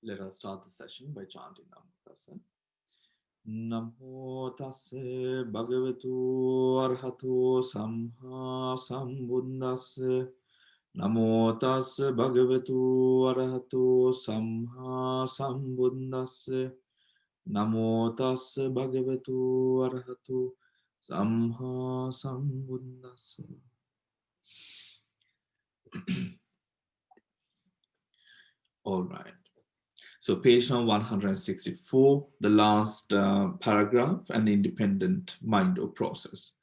Let us start the session by chanting Namo Tassa. Namo Tassa Bhagavato Arhato Samma Sambuddhassa. Namo Tassa Bhagavato Arhato Samma Sambuddhassa. Namo Tassa Bhagavato Arhato Samma Sambuddhassa. All right. So page number 164, the last paragraph, an independent mind-over process.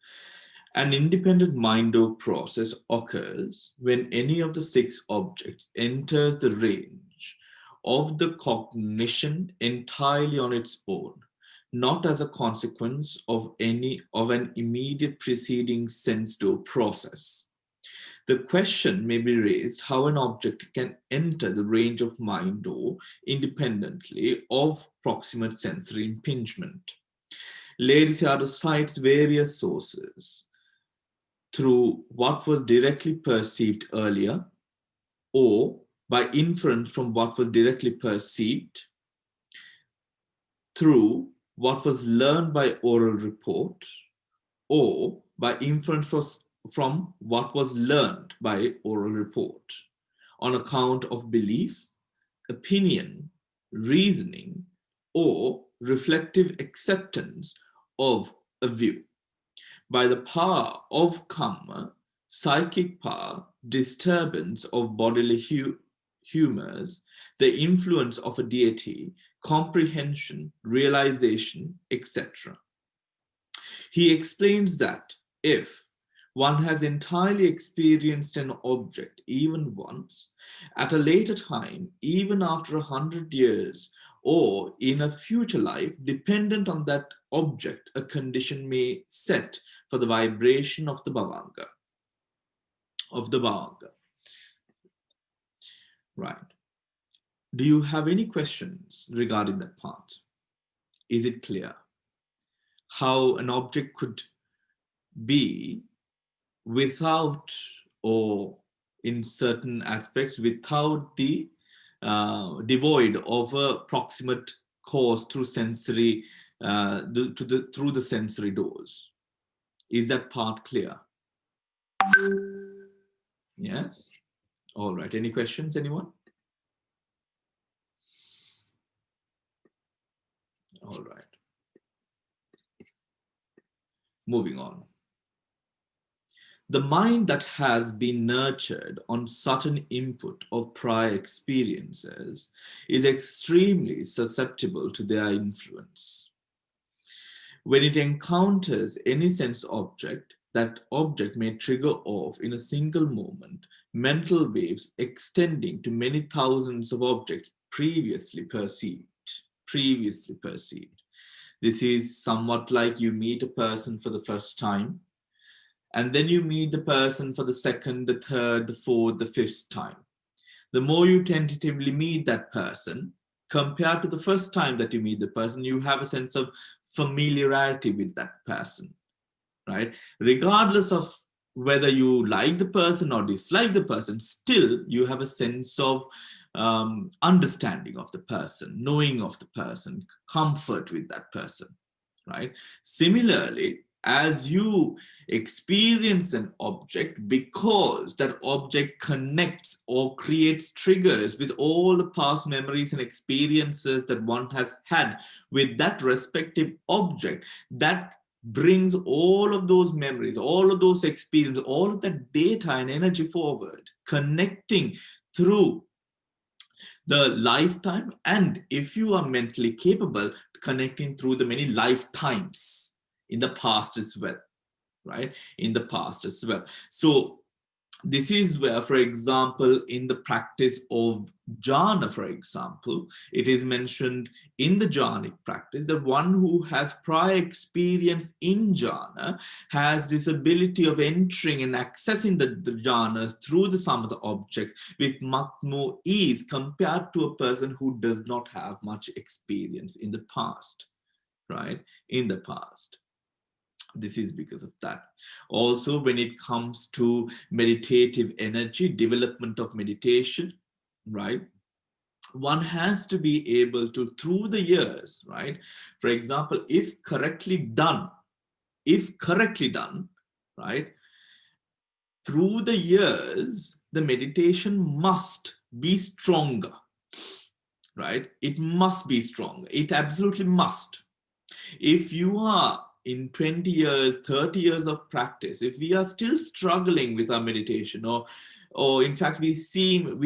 An independent mind-over process occurs when any of the six objects enters the range of the cognition entirely on its own, not as a consequence of an immediate preceding sense-door process. The question may be raised how an object can enter the range of mind or independently of proximate sensory impingement. Lady Sayadaw cites various sources through what was directly perceived earlier or by inference from what was directly perceived, through what was learned by oral report, or by inference from what was learned by oral report, on account of belief, opinion, reasoning, or reflective acceptance of a view. By the power of karma, psychic power, disturbance of bodily humors, the influence of a deity, comprehension, realization, etc. He explains that if one has entirely experienced an object even once, at a later time, even after 100 years, or in a future life, dependent on that object, a condition may set for the vibration of the bhavanga. Right. Do you have any questions regarding that part? Is it clear how an object could be without, or in certain aspects, without the devoid of a proximate cause through sensory, through the sensory doors? Is that part clear? Yes? All right. Any questions, anyone? All right. Moving on. The mind that has been nurtured on certain input of prior experiences is extremely susceptible to their influence. When it encounters any sense object, that object may trigger off in a single moment mental waves extending to many thousands of objects previously perceived. This is somewhat like you meet a person for the first time, and then you meet the person for the second, the third, the fourth, the fifth time. The more you tentatively meet that person, compared to the first time that you meet the person, you have a sense of familiarity with that person, right? Regardless of whether you like the person or dislike the person, still you have a sense of understanding of the person, knowing of the person, comfort with that person, right? Similarly, as you experience an object, because that object connects or creates triggers with all the past memories and experiences that one has had with that respective object, that brings all of those memories, all of those experiences, all of that data and energy forward, connecting through the lifetime, and if you are mentally capable, connecting through the many lifetimes in the past as well, right? In the past as well. So this is where, for example, in the practice of jhana, for example, it is mentioned in the jhanic practice that one who has prior experience in jhana has this ability of entering and accessing the jhanas through the samatha objects with much more ease compared to a person who does not have much experience in the past, right? In the past. This is because of that. Also, when it comes to meditative energy, development of meditation, right? one has to be able to, through the years, right? For example, if correctly done, right? Through the years, the meditation must be stronger, right? It must be stronger. It absolutely must. If you are in 20 years, 30 years of practice, if we are still struggling with our meditation, or in fact we feel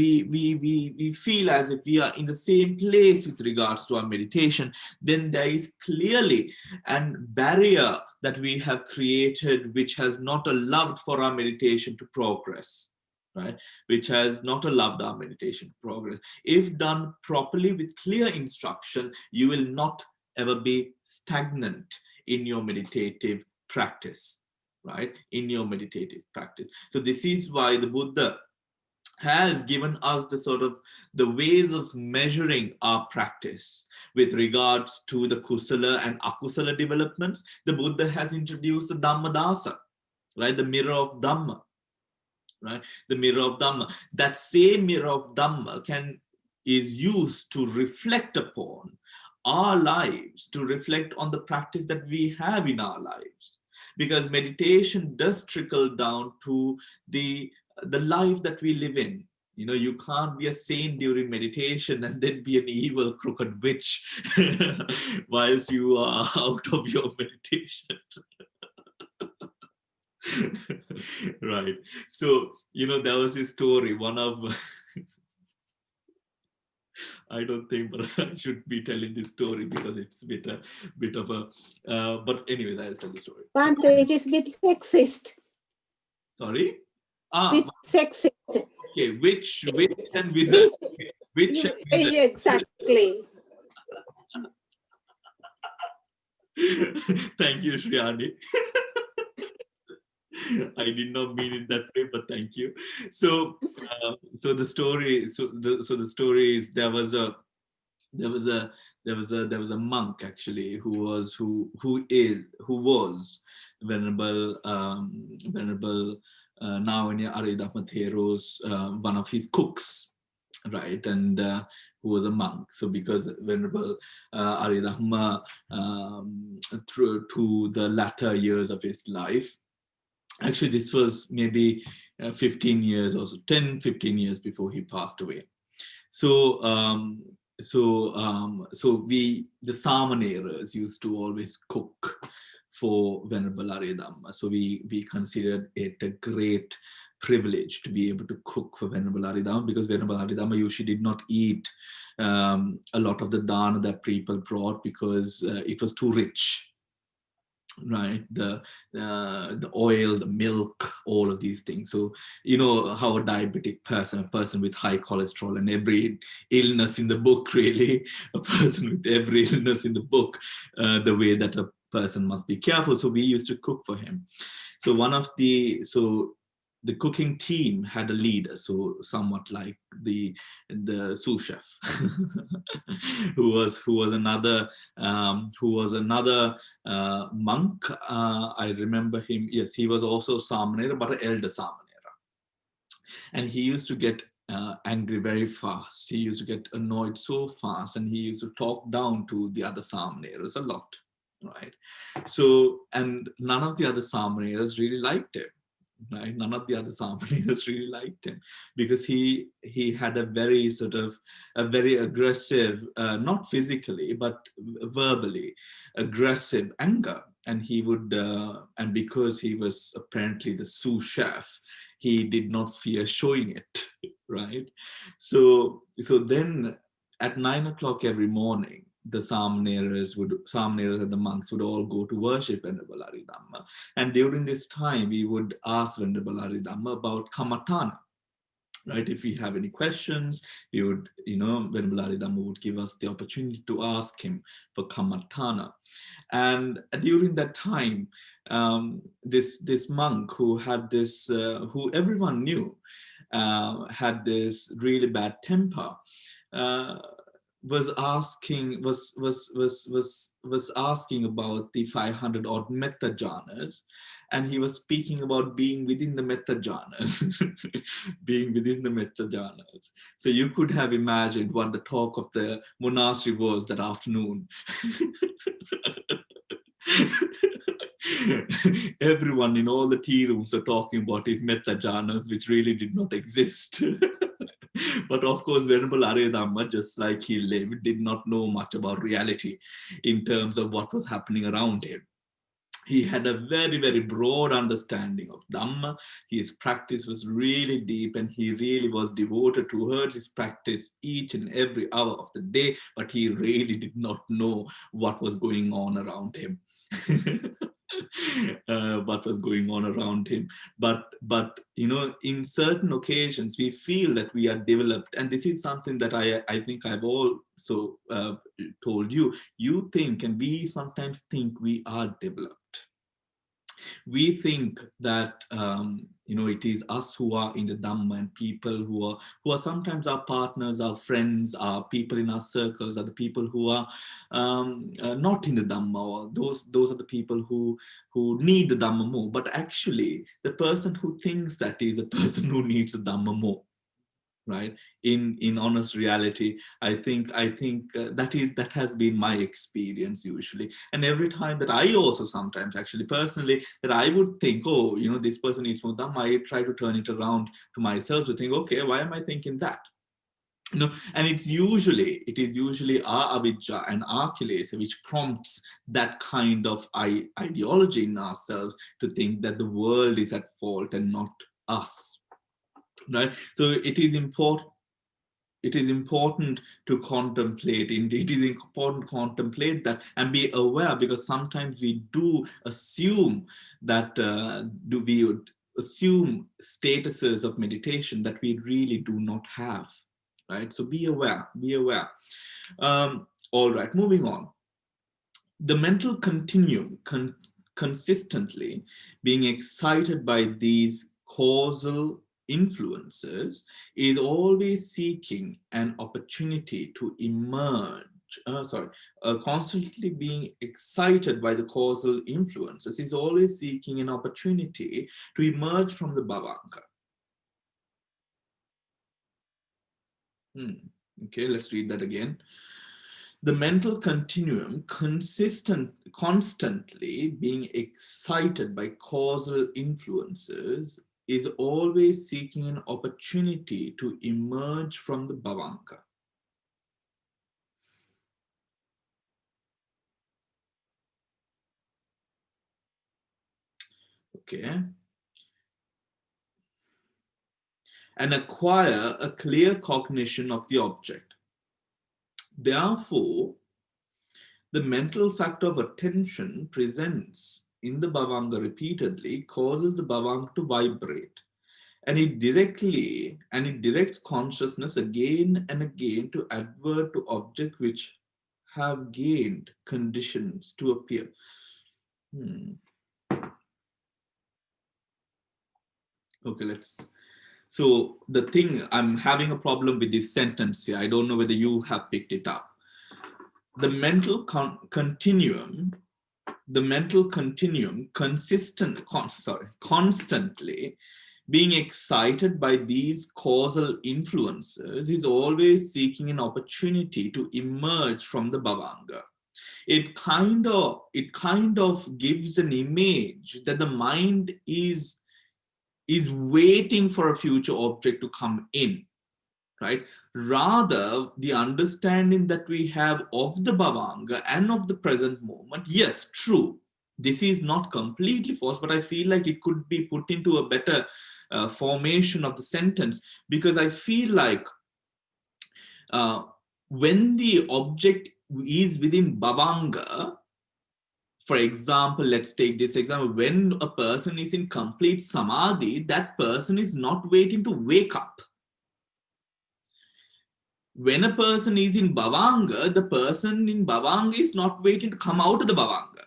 as if we are in the same place with regards to our meditation, then there is clearly a barrier that we have created which has not allowed for our meditation to progress, right? Which has not allowed our meditation to progress. If done properly with clear instruction, you will not ever be stagnant in your meditative practice, right? In your meditative practice. So this is why the Buddha has given us the sort of the ways of measuring our practice with regards to the kusala and akusala developments. The Buddha has introduced the Dhamma Dasa, right? The mirror of Dhamma, right? The mirror of Dhamma. That same mirror of Dhamma is used to reflect upon our lives, to reflect on the practice that we have in our lives. Because meditation does trickle down to the life that we live in. You know, you can't be a saint during meditation and then be an evil, crooked witch whilst you are out of your meditation. Right. So, you know, there was this story, one of, I don't think, but I should be telling this story because it's a bit of a, but anyways, I'll tell the story. Bhante, it is a bit sexist. Sorry? Bit sexist. Okay, witch and wizard. Witch and wizard. Exactly. Thank you, Shriyani. I did not mean it that way, but thank you. So, so the story is there was a monk actually who was Venerable Navanya Abhidhamma Thero's one of his cooks, right? And who was a monk. So because Venerable Abhidhamma, through to the latter years of his life, actually this was maybe 15 years or so, 10, 15 years before he passed away. So the Samaneras used to always cook for Venerable Abhidhamma. So we considered it a great privilege to be able to cook for Venerable Abhidhamma, because Venerable Abhidhamma usually did not eat a lot of the dana that people brought because it was too rich. Right, the oil, the milk, all of these things. So you know how a diabetic person, a person with high cholesterol and every illness in the book, really, a person with every illness in the book, the way that a person must be careful. So we used to cook for him. So the cooking team had a leader, so somewhat like the sous chef, who was another monk. I remember him. Yes, he was also Samanera, but an elder Samanera, and he used to get angry very fast. He used to get annoyed so fast, and he used to talk down to the other Samaneras a lot, right? So, and none of the other Samaneras really liked him. Right, none of the other Samaneras really liked him because he had a very aggressive, not physically but verbally aggressive anger, and he would and because he was apparently the sous chef, he did not fear showing it. Right, so then at 9 o'clock every morning, the Samaneras and the monks would all go to worship Venerable Abhidhamma. And during this time, we would ask Venerable Abhidhamma about Kamatana. Right? If we have any questions, we would, Venerable Abhidhamma would give us the opportunity to ask him for Kamatana. And during that time, this monk who had this, who everyone knew, had this really bad temper. was asking about the 500 odd metta jhanas, and he was speaking about being within the metta jhanas, being within the metta jhanas. So you could have imagined what the talk of the monastery was that afternoon. Everyone in all the tea rooms are talking about his metta jhanas, which really did not exist. But of course, Venerable Abhidhamma, just like he lived, did not know much about reality in terms of what was happening around him. He had a very, very broad understanding of Dhamma. His practice was really deep, and he really was devoted towards his practice each and every hour of the day, but he really did not know what was going on around him. What was going on around him. But in certain occasions we feel that we are developed, and this is something that I think I've also told you. You think, and we sometimes think, we are developed. We think that it is us who are in the Dhamma, and people who are sometimes our partners, our friends, our people in our circles are the people who are not in the Dhamma, or those are the people who need the Dhamma more. But actually, the person who thinks that is a person who needs the Dhamma more. Right? In honest reality, I think that has been my experience usually. And every time that I also sometimes actually personally that I would think, oh, this person needs more Dhamma, I try to turn it around to myself to think, okay, why am I thinking that? And it is usually our avijja and our kilesa which prompts that kind of ideology in ourselves to think that the world is at fault and not us. Right? So it is important to contemplate. It is important to contemplate that and be aware, because sometimes we do assume that we would assume statuses of meditation that we really do not have. Right? So be aware. All right, moving on. The mental continuum consistently being excited by these causal influences is always seeking an opportunity to emerge. Constantly being excited by the causal influences is always seeking an opportunity to emerge from the bhavanka. Okay, let's read that again. The mental continuum constantly being excited by causal influences is always seeking an opportunity to emerge from the bhavanka. Okay. And acquire a clear cognition of the object. Therefore, the mental factor of attention presents in the bhavanga repeatedly causes the bhavanga to vibrate. And it directs consciousness again and again to advert to objects which have gained conditions to appear. Okay, so the thing, I'm having a problem with this sentence here. I don't know whether you have picked it up. The mental continuum constantly being excited by these causal influences is always seeking an opportunity to emerge from the bhavanga. It kind of gives an image that the mind is waiting for a future object to come in, right? Rather, the understanding that we have of the bhavanga and of the present moment, yes, true. This is not completely false, but I feel like it could be put into a better formation of the sentence, because I feel like when the object is within bhavanga, for example, let's take this example, when a person is in complete samadhi, that person is not waiting to wake up. When a person is in bhavanga, the person in bhavanga is not waiting to come out of the bhavanga.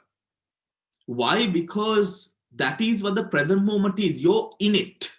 Why? Because that is what the present moment is. You're in it.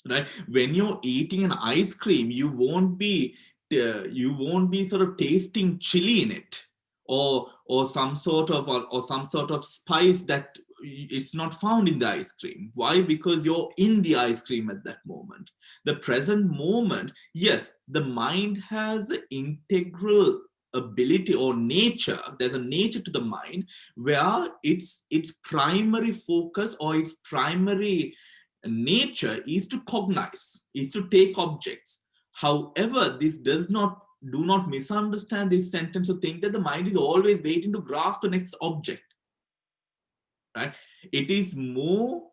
Right? When you're eating an ice cream, you won't be you won't be sort of tasting chili in it, or some sort of spice that it's not found in the ice cream. Why? Because you're in the ice cream at that moment. The present moment, yes, the mind has an integral ability or nature. There's a nature to the mind where its primary focus or its primary nature is to cognize, is to take objects. However, this does not, do not misunderstand this sentence to think that the mind is always waiting to grasp the next object, right? It is more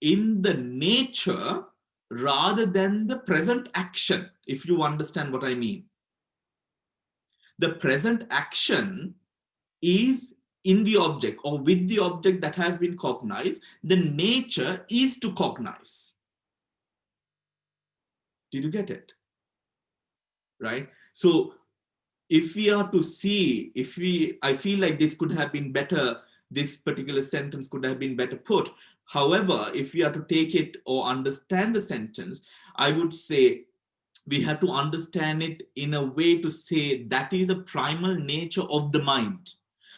in the nature rather than the present action, if you understand what I mean. The present action is in the object or with the object that has been cognized. The nature is to cognize. Did you get it? Right? So if we are to see, I feel like this could have been better, this particular sentence could have been better put. However, if we are to take it or understand the sentence, I would say we have to understand it in a way to say that is a primal nature of the mind.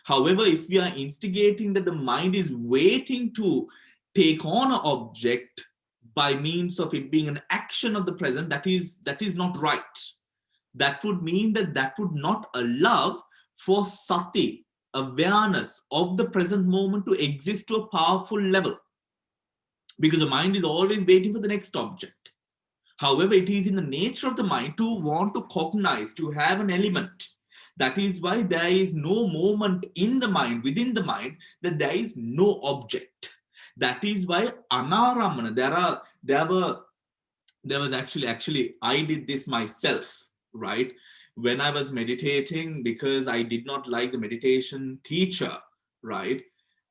However, if we are instigating that the mind is waiting to take on an object by means of it being an action of the present, that is not right. That would mean that would not allow for sati, awareness of the present moment, to exist to a powerful level, because the mind is always waiting for the next object. However, it is in the nature of the mind to want to cognize, to have an element. That is why there is no moment in the mind, within the mind, that there is no object. That is why anaramana, there was actually, I did this myself, right? When I was meditating, because I did not like the meditation teacher, right?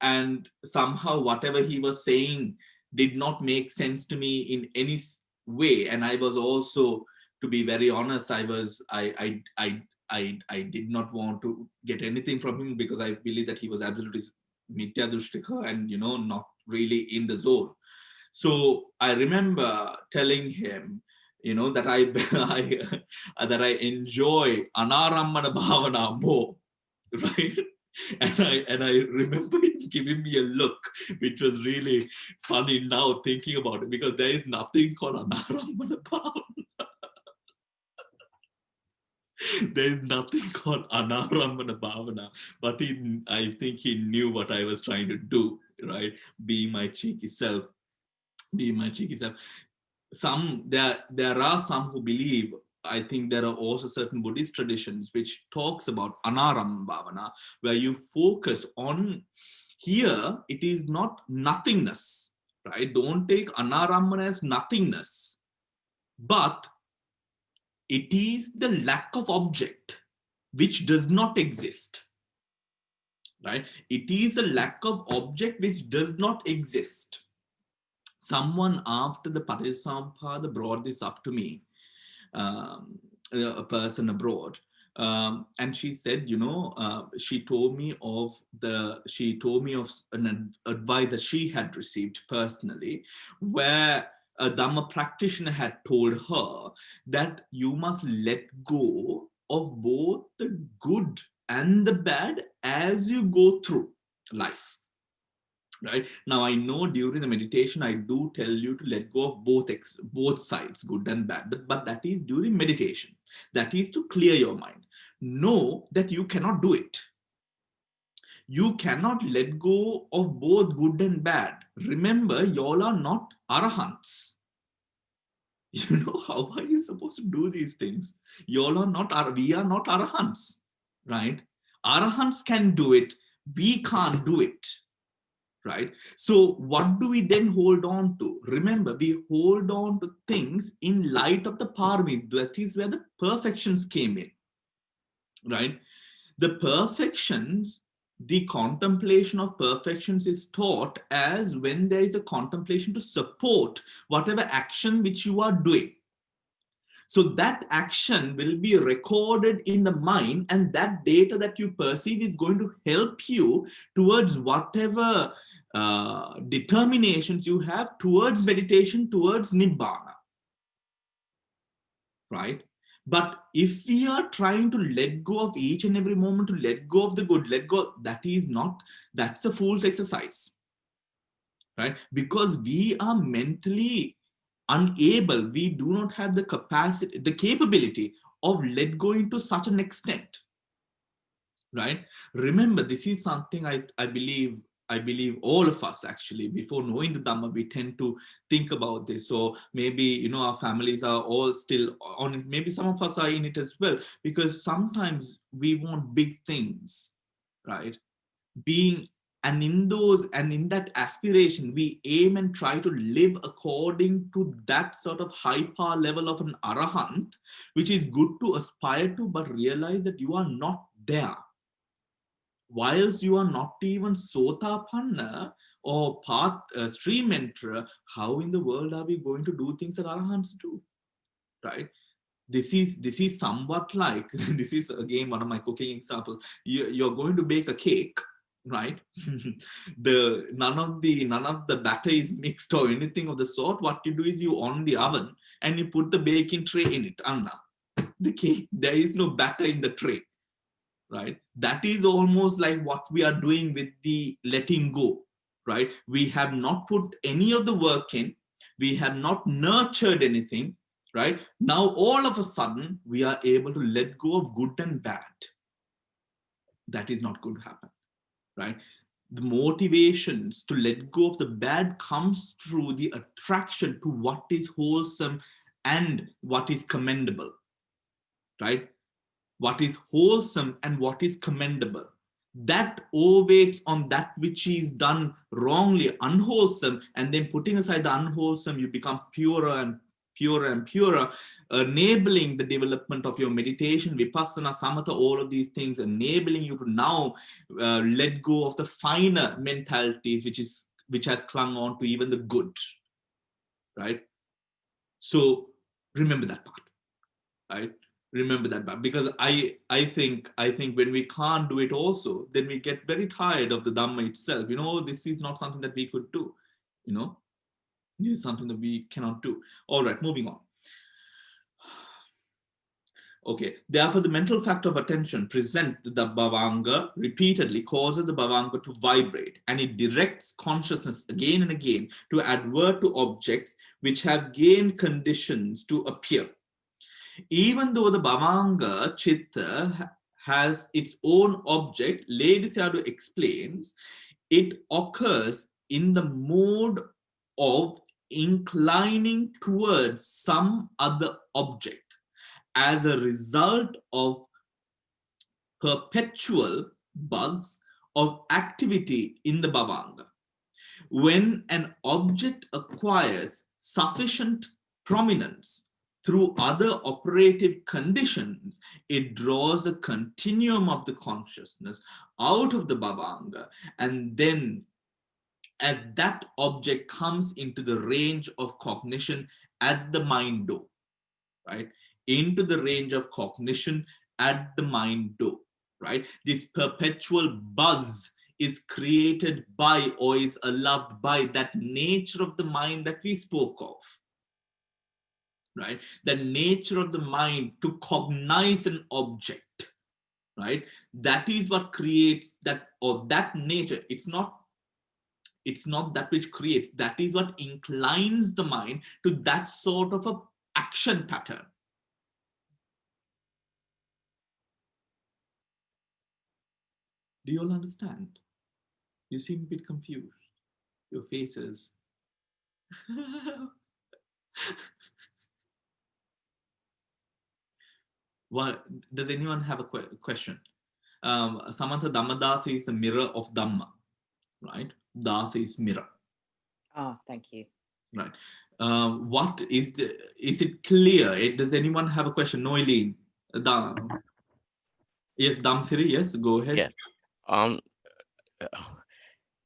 And somehow whatever he was saying did not make sense to me in any way. And I was also, to be very honest, I did not want to get anything from him, because I believe that he was absolutely mithya drushtika and, not really in the zone. So I remember telling him, that that I enjoy anaramana bhavana more, right? And I remember him giving me a look, which was really funny now thinking about it, because there is nothing called anaramana bhavana. There is nothing called anaramana bhavana, but I think he knew what I was trying to do, right? Being my cheeky self. There are some who believe, I think there are also certain Buddhist traditions which talks about anaram bhavana, where you focus on, here it is not nothingness, right? Don't take anaramana as nothingness, but it is the lack of object which does not exist, right? It is a lack of object which does not exist. Someone after the Patisampada brought this up to me, a person abroad, and she said, she told me of an advice that she had received personally, where a Dhamma practitioner had told her that you must let go of both the good and the bad as you go through life. Right now, I know during the meditation I do tell you to let go of both sides, good and bad, but that is during meditation. That is to clear your mind. Know that you cannot do it. You cannot let go of both good and bad. Remember, y'all are not arahants. How are you supposed to do these things? We are not arahants, right? Arahants can do it. We can't do it. Right? So what do we then hold on to? Remember, we hold on to things in light of the parami. That is where the perfections came in, right? The perfections, the contemplation of perfections is taught as when there is a contemplation to support whatever action which you are doing. So that action will be recorded in the mind, and that data that you perceive is going to help you towards whatever determinations you have towards meditation, towards Nibbana. Right? But if we are trying to let go of each and every moment, to let go of the good, let go, that's a fool's exercise, right? Because we are mentally unable, we do not have the capacity, the capability of let going to such an extent, right? Remember, this is something I believe all of us, actually, before knowing the Dhamma, we tend to think about this. So maybe, our families are all still on it. Maybe some of us are in it as well, because sometimes we want big things, right? Being, and in that aspiration, we aim and try to live according to that sort of hyper level of an arahant, which is good to aspire to, but realize that you are not there. Whilst you are not even Sotapanna or path stream enterer, how in the world are we going to do things that arahants do, right? This is somewhat like this is again one of my cooking examples. You're going to bake a cake, right? None of the batter is mixed or anything of the sort. What you do is you on the oven and you put the baking tray in it. Anna, the cake, there is no batter in the tray, right? That is almost like what we are doing with the letting go, right? We have not put any of the work in, we have not nurtured anything, right? Now all of a sudden we are able to let go of good and bad. That is not going to happen, right? The motivations to let go of the bad comes through the attraction to what is wholesome and what is commendable, right? What is wholesome and what is commendable. That overweights on that which is done wrongly, unwholesome, and then putting aside the unwholesome, you become purer and purer and purer, enabling the development of your meditation, vipassana, samatha, all of these things, enabling you to now let go of the finer mentalities, which has clung on to even the good, right? So remember that part, right? Remember that part, because I think when we can't do it also, then we get very tired of the Dhamma itself. This is not something that we could do. This is something that we cannot do. All right, moving on. Okay, therefore the mental factor of attention present the bhavanga repeatedly causes the bhavanga to vibrate, and it directs consciousness again and again to advert to objects which have gained conditions to appear. Even though the bhavanga chitta has its own object, Lady Sayadaw explains, it occurs in the mode of inclining towards some other object as a result of perpetual buzz of activity in the bhavanga. When an object acquires sufficient prominence through other operative conditions, it draws a continuum of the consciousness out of the bhavanga, and then as that object comes into the range of cognition at the mind door, right? Into the range of cognition at the mind door, right? This perpetual buzz is created by or is allowed by that nature of the mind that we spoke of, right? The nature of the mind to cognize an object, right? That is what creates that, or that nature. It's not that which creates, that is what inclines the mind to that sort of a action pattern. Do you all understand? You seem a bit confused. Your faces. What, does anyone have a question? Samantha, Dhammadasa is the mirror of Dhamma, right? Dasa is mirror. Thank you. Right. What is it clear? Does anyone have a question? Noeline. Yes, Damsiri, yes, go ahead. Yeah.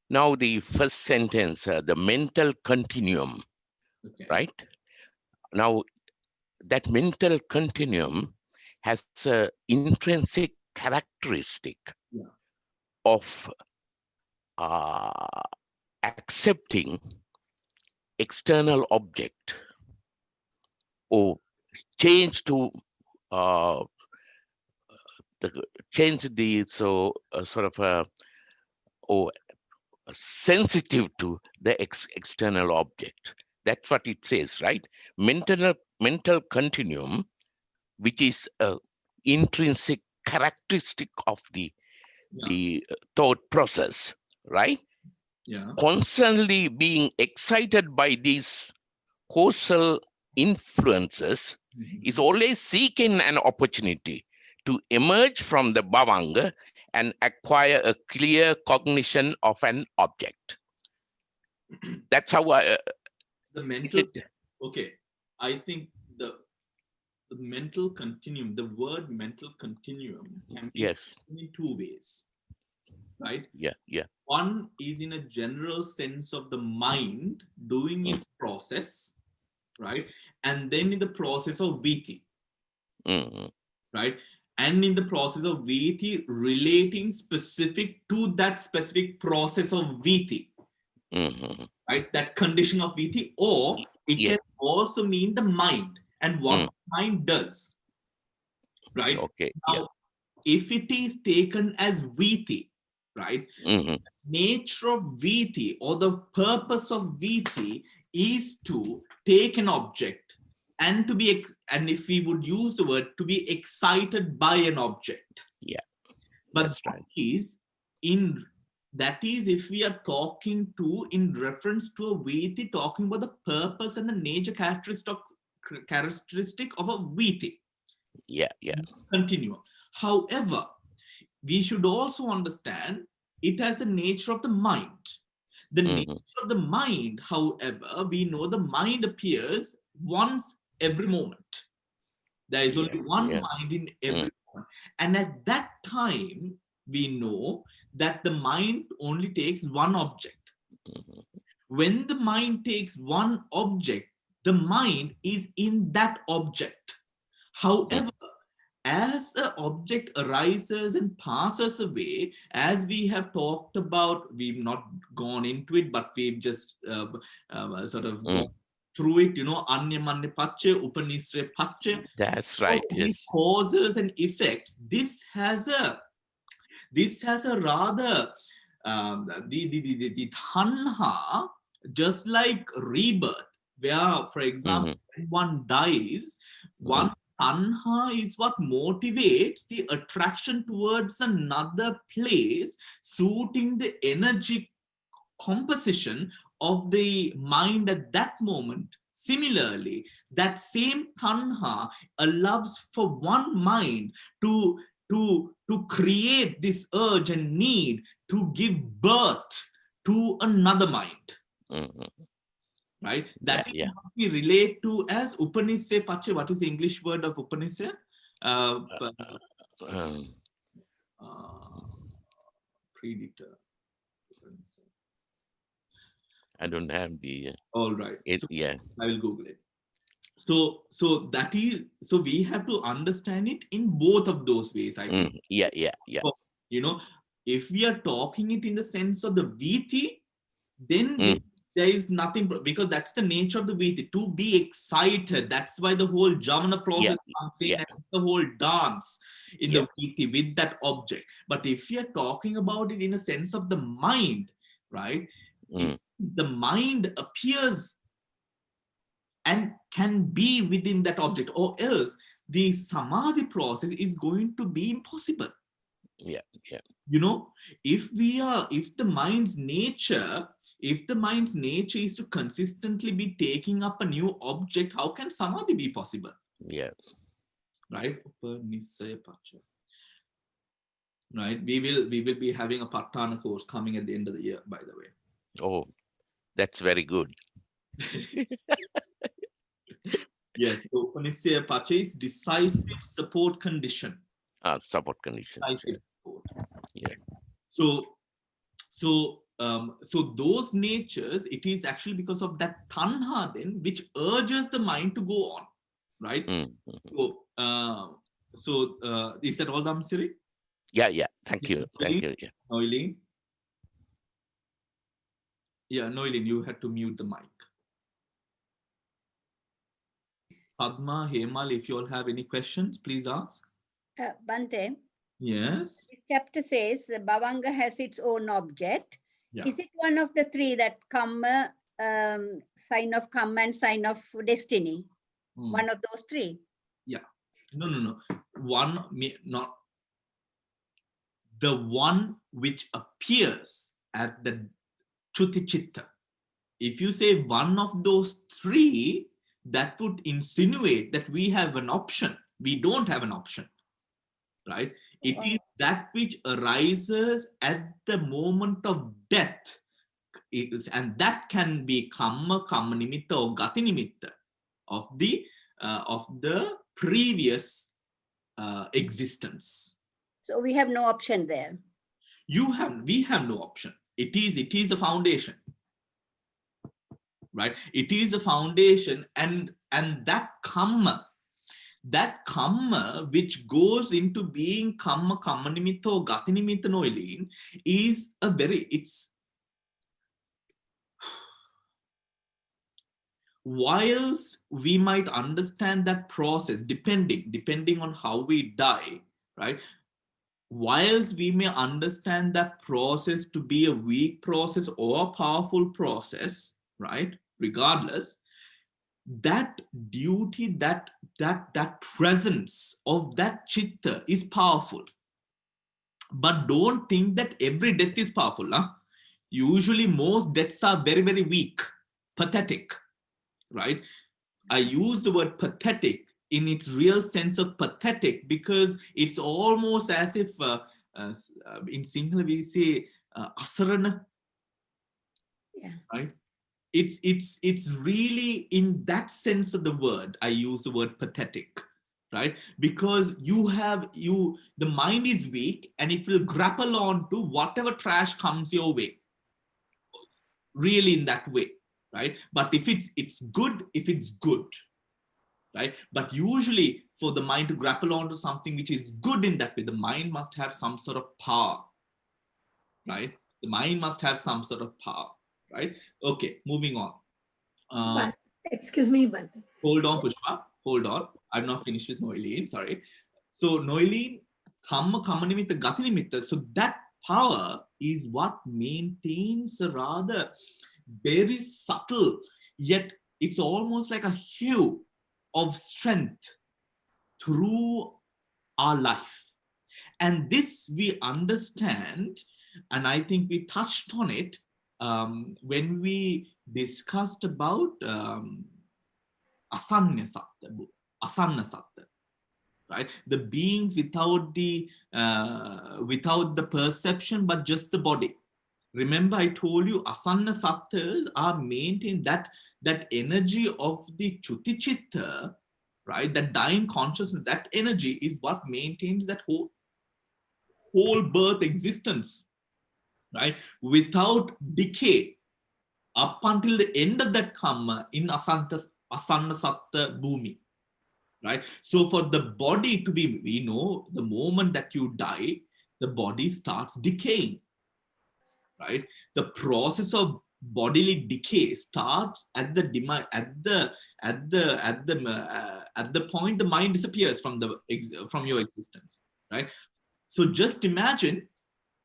Now the first sentence, the mental continuum, Okay. right? Now that mental continuum has an intrinsic characteristic of accepting external object or change to uh, change the sort of sensitive to the external object. That's what it says, right? Mental continuum, which is a intrinsic characteristic of the thought process, right? Yeah. Constantly being excited by these causal influences is always seeking an opportunity to emerge from the bhavanga and acquire a clear cognition of an object. That's how The mental, okay. I think the mental continuum, the word mental continuum can be yes, in two ways, right? yeah. One is in a general sense of the mind doing its process, right? And then in the process of viti, Mm, right? And in the process of viti relating specific to that specific process of viti, mm, right? That condition of viti, or it yeah, can also mean the mind and what the mind does, right? okay, Now, if it is taken as viti, right? Nature of viti or the purpose of viti is to take an object and to be, and if we would use the word, to be excited by an object. yeah, But that's right. that is if we are talking to in reference to a viti, talking about the purpose and the nature characteristic of a viti. Yeah. Continuum. However, we should also understand it has the nature of the mind. The nature of the mind, however, we know the mind appears once every moment. There is only one mind in every moment. And at that time, we know that the mind only takes one object. When the mind takes one object, the mind is in that object. However, as an object arises and passes away, as we have talked about, we've not gone into it, but we've just sort of gone through it, anya manya pache, upanisre pache. That's right. These Yes. causes and effects. This has a rather the tanha, just like rebirth, where, for example, when one dies, one tanha is what motivates the attraction towards another place, suiting the energy composition of the mind at that moment. Similarly, that same tanha allows for one mind to create this urge and need to give birth to another mind. Right? That is what we relate to as Upanishad Pache. What is the English word of Upanishad? Predator. I don't have the. All right. So yeah. I will Google it. So that is, so we have to understand it in both of those ways, I think. Yeah. So, if we are talking it in the sense of the viti, then there is nothing, because that's the nature of the viti, to be excited. That's why the whole javana process comes in, and the whole dance in the viti with that object. But if we are talking about it in a sense of the mind, right? The mind appears and can be within that object, or else the samadhi process is going to be impossible. Yeah. If the mind's nature is to consistently be taking up a new object, how can samadhi be possible? Yeah. Right? Right. We will be having a Patana course coming at the end of the year, by the way. Oh, that's very good. Yes, so Upanishad Pache is decisive support condition. Support condition. Yeah. So those natures, it is actually because of that tanha then, which urges the mind to go on, right? So is that all, Dhamsiri? Yeah. Thank you. Yeah. Noilin? Yeah, Noilin, you had to mute the mic. Padma, Hemal, if you all have any questions, please ask. Bhante, Yes. this chapter says the Bhavanga has its own object. Yeah. Is it one of the three that karma, sign of karma and sign of destiny? Hmm. One of those three? No. Not the one which appears at the Chuti Chitta. If you say one of those three, that would insinuate that we have an option. We don't have an option, right? It is that which arises at the moment of death. And that can be karma nimitta or gati nimitta of the previous existence. So we have no option there. We have no option. It is a foundation, right? It is a foundation, and that karma which goes into being karma nimitta or gati nimitta Noeline is whilst we might understand that process depending on how we die, right? Whilst we may understand that process to be a weak process or a powerful process, right? Regardless, that duty, that presence of that chitta is powerful. But don't think that every death is powerful. Huh? Usually most deaths are very, very weak, pathetic, right? I use the word pathetic in its real sense of pathetic because it's almost as if in Sinhala we say asarana, right? It's really in that sense of the word I use the word pathetic, right? Because the mind is weak and it will grapple on to whatever trash comes your way, really in that way, right? But if it's good, right? But usually for the mind to grapple onto something which is good in that way, the mind must have some sort of power, right? The mind must have some sort of power, right? Okay, moving on. But, excuse me, Bhante. Hold on, Pushpa. Hold on. I'm not finished with Noeline. Sorry. So Noeline, karma nimitta, gati nimitta. So that power is what maintains a rather very subtle, yet it's almost like a hue of strength through our life. And this we understand, and I think we touched on it when we discussed about asanna satta, right? The beings without the perception, but just the body. Remember, I told you asanna sattas are maintained, that energy of the chuti chitta, right? That dying consciousness, that energy is what maintains that whole birth existence, right? Without decay, up until the end of that karma in asanna satta bhumi, right? So for the body to be, we know the moment that you die, the body starts decaying, right? The process of bodily decay starts at the point the mind disappears from your existence, right? So just imagine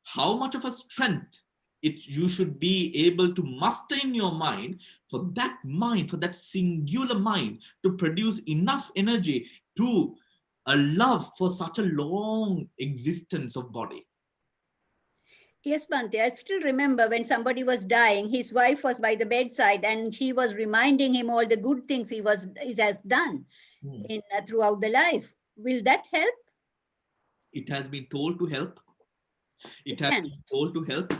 how much of a strength you should be able to muster in your mind, for that singular mind to produce enough energy to allow for such a long existence of body. Yes, Bhante, I still remember when somebody was dying, his wife was by the bedside and she was reminding him all the good things he has done throughout the life. Will that help? It has been told to help. It has been told to help,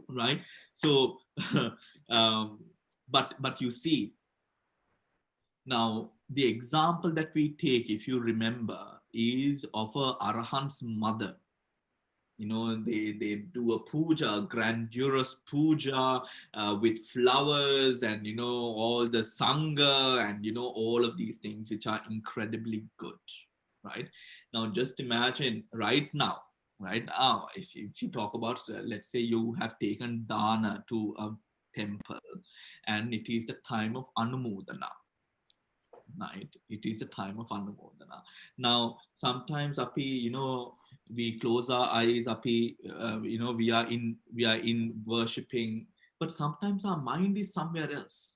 right? So, but you see, now the example that we take, if you remember, is of a Arahant's mother. You know, they do a puja, a grandiose puja with flowers and, you know, all the sangha and, you know, all of these things which are incredibly good, right? Now, just imagine right now, if you talk about, let's say you have taken dana to a temple and it is the time of Anumodana, night. It is the time of Anumodana. Now, sometimes Api, we close our eyes, Api, we are in worshipping, but sometimes our mind is somewhere else.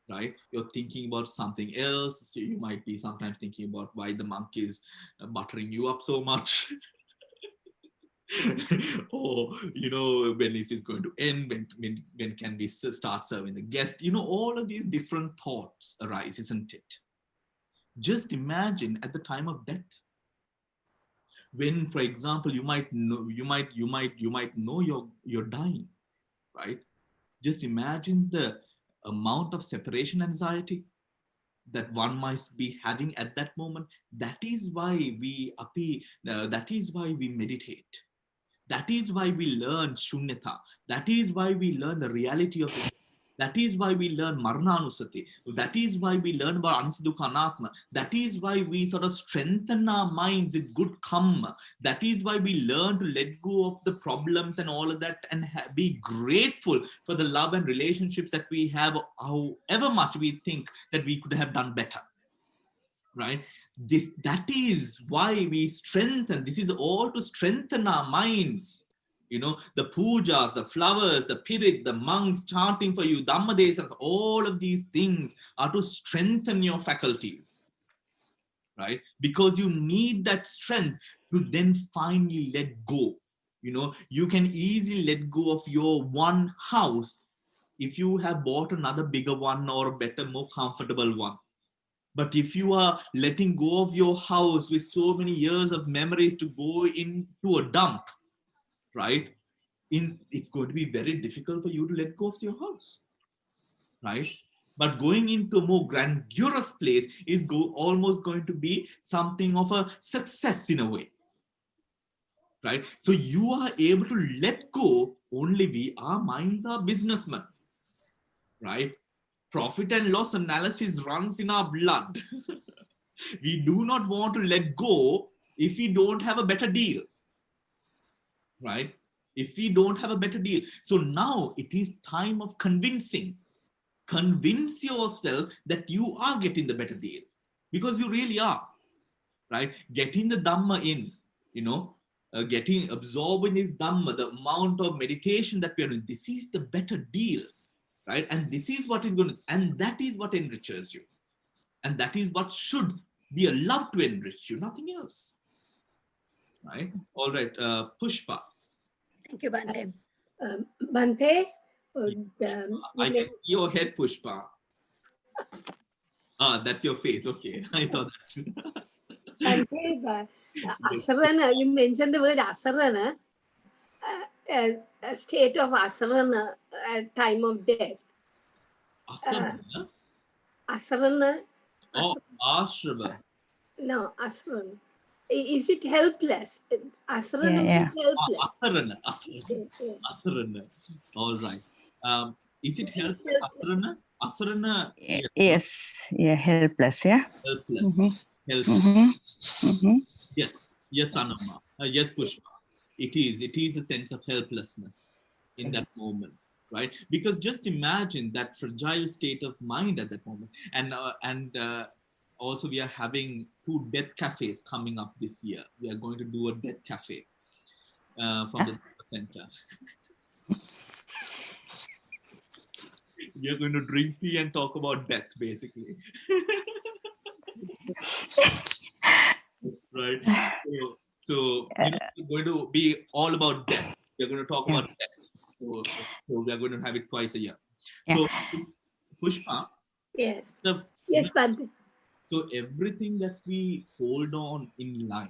Right? You're thinking about something else. You might be sometimes thinking about why the monk is buttering you up so much. Or when is this going to end, when can we start serving the guest, all of these different thoughts arise, isn't it? Just imagine at the time of death, when, for example, you might know you're dying, right? Just imagine the amount of separation anxiety that one must be having at that moment. That is why we meditate. That is why we learn shunyata. That is why we learn the reality of it. That is why we learn Marananusati. That is why we learn about Ansidukha Anatma. That is why we sort of strengthen our minds with good karma. That is why we learn to let go of the problems and all of that, and be grateful for the love and relationships that we have, however much we think that we could have done better. Right? That is why we strengthen. This is all to strengthen our minds. The pujas, the flowers, the pirit, the monks chanting for you, Dhamma desas, all of these things are to strengthen your faculties. Right? Because you need that strength to then finally let go. You can easily let go of your one house if you have bought another bigger one or a better, more comfortable one. But if you are letting go of your house with so many years of memories to go into a dump, right? It's going to be very difficult for you to let go of your house, right? But going into a more grandiose place is almost going to be something of a success in a way, right? So you are able to let go. Only our minds are businessmen, right? Profit and loss analysis runs in our blood. We do not want to let go if we don't have a better deal, right? If we don't have a better deal. So now it is time of convincing. Convince yourself that you are getting the better deal, because you really are, right? Getting the Dhamma in, getting absorbed in this Dhamma, the amount of meditation that we are doing, this is the better deal, right? And this is what is going to, and that is what enriches you. And that is what should be allowed to enrich you, nothing else. Right? All right, Pushpa. Thank you, Bhante. Bhante, I can see your head, Pushpa. That's your face. Okay, I thought that. Bhante, asarana, you mentioned the word asarana, a state of asarana at time of death. Asarana? Asarana. Oh, ashrava. No, asarana. Is it helpless? Asarana means helpless. Asarana. Asarana. All right. Is it helpless? Asarana? Asarana. Yes. Yeah, helpless. Yeah. Helpless. Yes. Yes, Anuma. Yes, Pushpa. It is a sense of helplessness in that moment, right? Because just imagine that fragile state of mind at that moment. And also we are having 2 death cafes coming up this year. We are going to do a death cafe from the Dhamma Center. We are going to drink tea and talk about death, basically. Right? So it's going to be all about death. We're going to talk about death. So we are going to have it twice a year. So, Pushpa. Yes. Yes, Bhante. So everything that we hold on in life,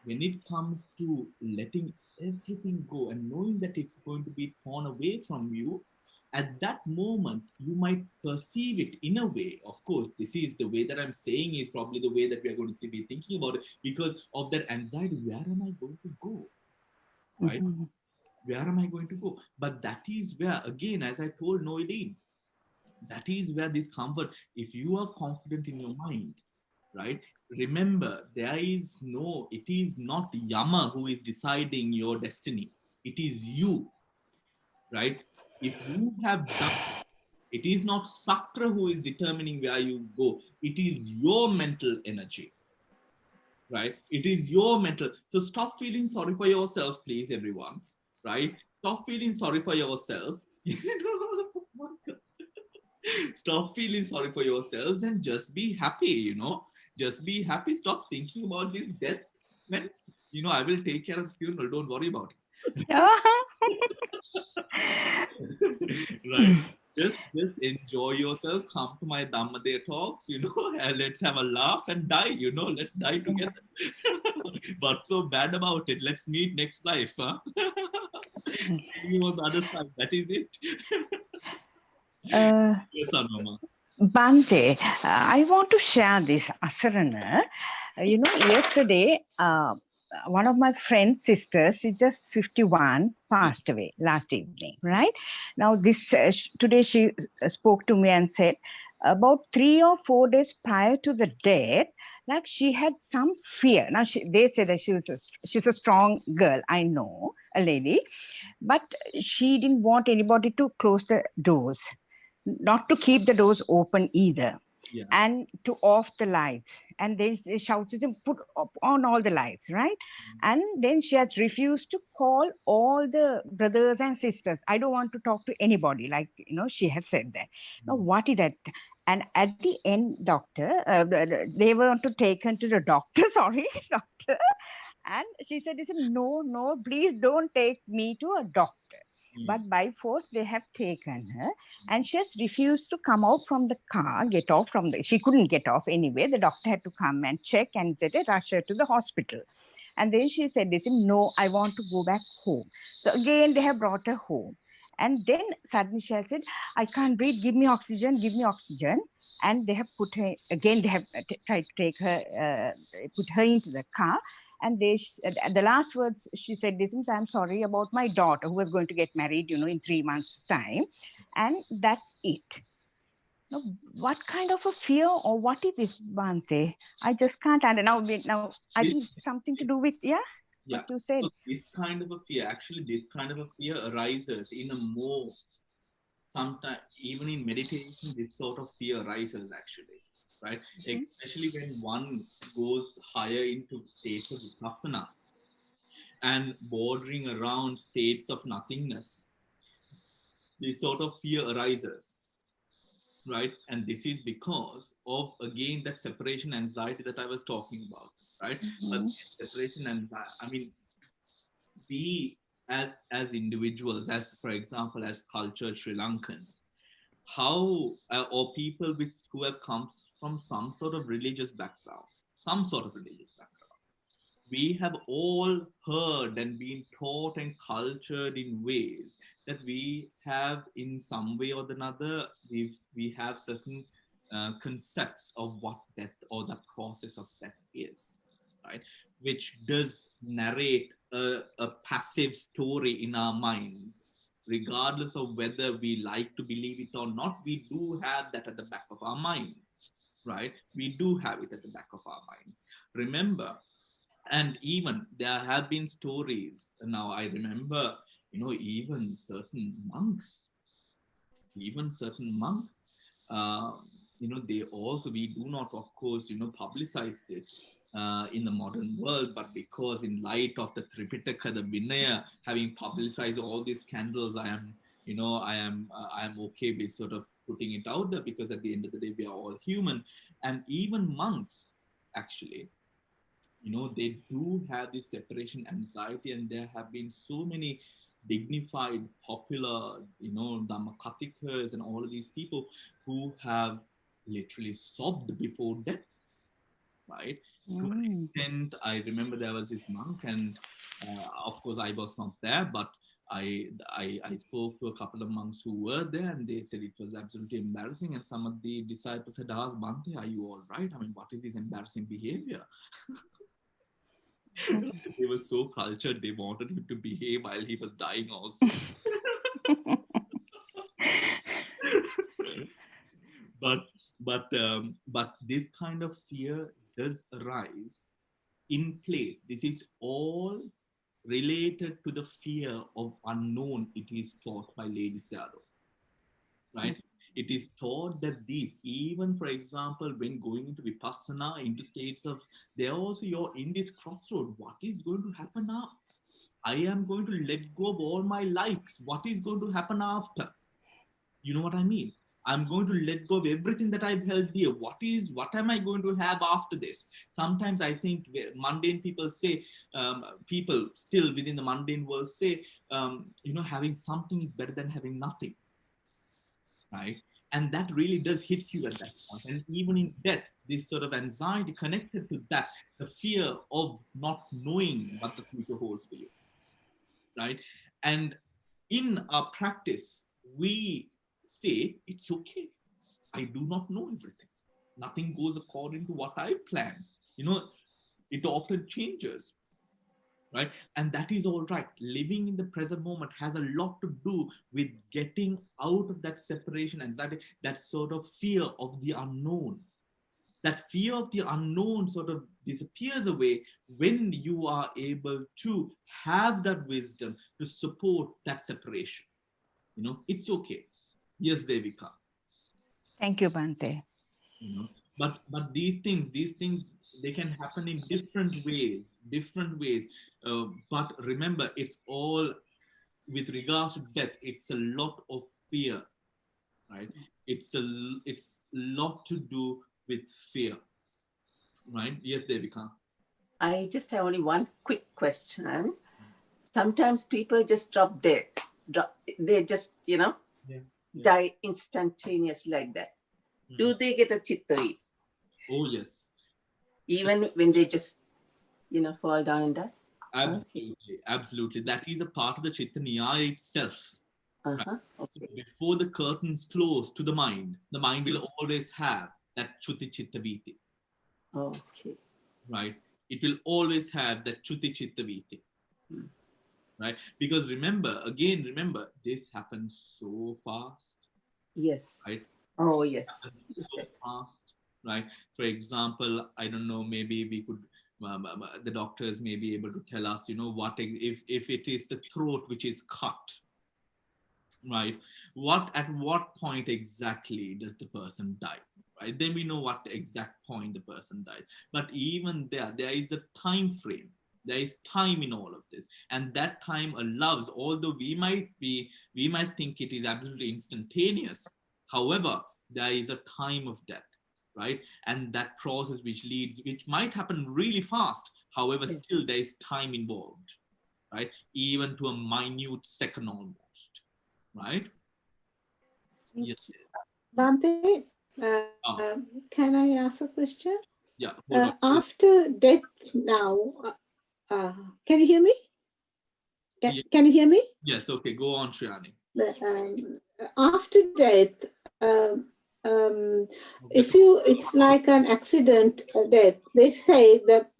when it comes to letting everything go and knowing that it's going to be torn away from you, at that moment, you might perceive it in a way. Of course, this is the way that I'm saying is probably the way that we are going to be thinking about it, because of that anxiety. Where am I going to go? Right? Where am I going to go? But that is where, again, as I told Noeline, that is where this comfort, if you are confident in your mind, right? Remember, it is not Yama who is deciding your destiny. It is you, right? If you have done It is not Sakra who is determining where you go. It is your mental energy, right? It is your mental. So stop feeling sorry for yourself, please, everyone, right? Stop feeling sorry for yourself. Stop feeling sorry for yourselves and just be happy, just be happy. Stop thinking about this death, man. I will take care of the funeral. Don't worry about it. Right. Just enjoy yourself. Come to my Dhamma Day talks, and let's have a laugh and die, let's die together. What's so bad about it? Let's meet next life, huh? See you on the other side. That is it. Yes, Anuma. Bhante, I want to share this Asarana. Yesterday, one of my friend's sisters, she's just 51, passed away last evening, right? Now, today she spoke to me and said, about 3 or 4 days prior to the death, like she had some fear. Now, they say that she's a strong girl, I know, a lady, but she didn't want anybody to close the doors, not to keep the doors open either, Yeah. and to off the lights. And then she shouts and put on all the lights, right? And then she has refused to call all the brothers and sisters. I don't want to talk to anybody, like, she had said that. Now, what is that? And at the end, doctor, they were to take her to the doctor, sorry, doctor. And she said, no, please don't take me to a doctor. But by force, they have taken her, and she has refused to come out from the car, she couldn't get off anyway. The doctor had to come and check and said, rush her to the hospital. And then she said, no, I want to go back home. So again, they have brought her home. And then suddenly she has said, I can't breathe, give me oxygen. And they have put her, again, they have tried to take her, put her into the car. And the last words she said, I'm sorry about my daughter who was going to get married, in 3 months' time. And that's it. Now, what kind of a fear or what is this, Bhante? I just can't understand. Now, I think it's something to do with, what you said. So this kind of a fear arises in a more, sometimes even in meditation, this sort of fear arises actually, right? Especially when one goes higher into states of vipassana and bordering around states of nothingness. This sort of fear arises, right? And this is because of, again, that separation anxiety that I was talking about, right? But separation anxiety, we as individuals, as for example, as cultured Sri Lankans, how or people who have come from some sort of religious background, we have all heard and been taught and cultured in ways that we have, in some way or another, we have certain concepts of what death or the process of death is, right? Which does narrate a passive story in our minds. Regardless of whether we like to believe it or not, we do have that at the back of our minds, right? We do have it at the back of our minds. Remember, and even there have been stories. Now I remember, even certain monks, they also, we do not, of course, publicize this in the modern world, but because in light of the Tripitaka, the Vinaya, having publicized all these scandals, I am okay with sort of putting it out there, because at the end of the day, we are all human. And even monks, actually, they do have this separation anxiety, and there have been so many dignified, popular, Dhammakatikas and all of these people who have literally sobbed before death, right? To an extent, I remember there was this monk, and of course I was not there, but I spoke to a couple of monks who were there, and they said it was absolutely embarrassing. And some of the disciples had asked, Bhante, are you all right? I mean, what is this embarrassing behavior? They were so cultured, they wanted him to behave while he was dying also. But this kind of fear does arise in place. This is all related to the fear of unknown. It is taught by Lady Sayadaw, right? It is taught that these, even for example, when going into vipassana, into states of, there also you're in this crossroad. What is going to happen now? I am going to let go of all my likes. What is going to happen after? You know what I mean? I'm going to let go of everything that I've held dear. What am I going to have after this? Sometimes I think mundane people say, people still within the mundane world say, having something is better than having nothing, right? And that really does hit you at that point. And even in death, this sort of anxiety connected to that, the fear of not knowing what the future holds for you, right? And in our practice, we say, it's okay. I do not know everything. Nothing goes according to what I've planned. It often changes, right? And that is all right. Living in the present moment has a lot to do with getting out of that separation anxiety, that sort of fear of the unknown. That fear of the unknown sort of disappears away when you are able to have that wisdom to support that separation. It's okay. Yes, Devika. Thank you, Bhante. But these things, they can happen in different ways. But remember, it's all with regards to death. It's a lot of fear, right? It's a lot to do with fear, right? Yes, Devika. I just have only one quick question. Sometimes people just drop dead. They just, die instantaneously like that. Do they get a chitta? Oh, yes. Even when they just, fall down and die? Absolutely, absolutely. That is a part of the Chitta Niyaya itself. Right? Okay. So before the curtains close to the mind will always have that Chuti Chitta Viti. Okay. Right? It will always have that Chuti Chitta Viti. Right? Because remember, this happens so fast. Yes. Right? Oh, yes. So fast. Right? For example, I don't know, maybe we could, the doctors may be able to tell us, what if it is the throat which is cut, right? At what point exactly does the person die, right? Then we know what exact point the person died. But even there is a time frame. There is time in all of this, and that time allows. Although we might think it is absolutely instantaneous. However, there is a time of death, right? And that process which might happen really fast. However, still there is time involved, right? Even to a minute second almost, right? Yes. Bhante, can I ask a question? Yeah. After death now, can you hear me? Can you hear me? Yes. Okay. Go on, Shriyani. After death, it's like an accident death. They say that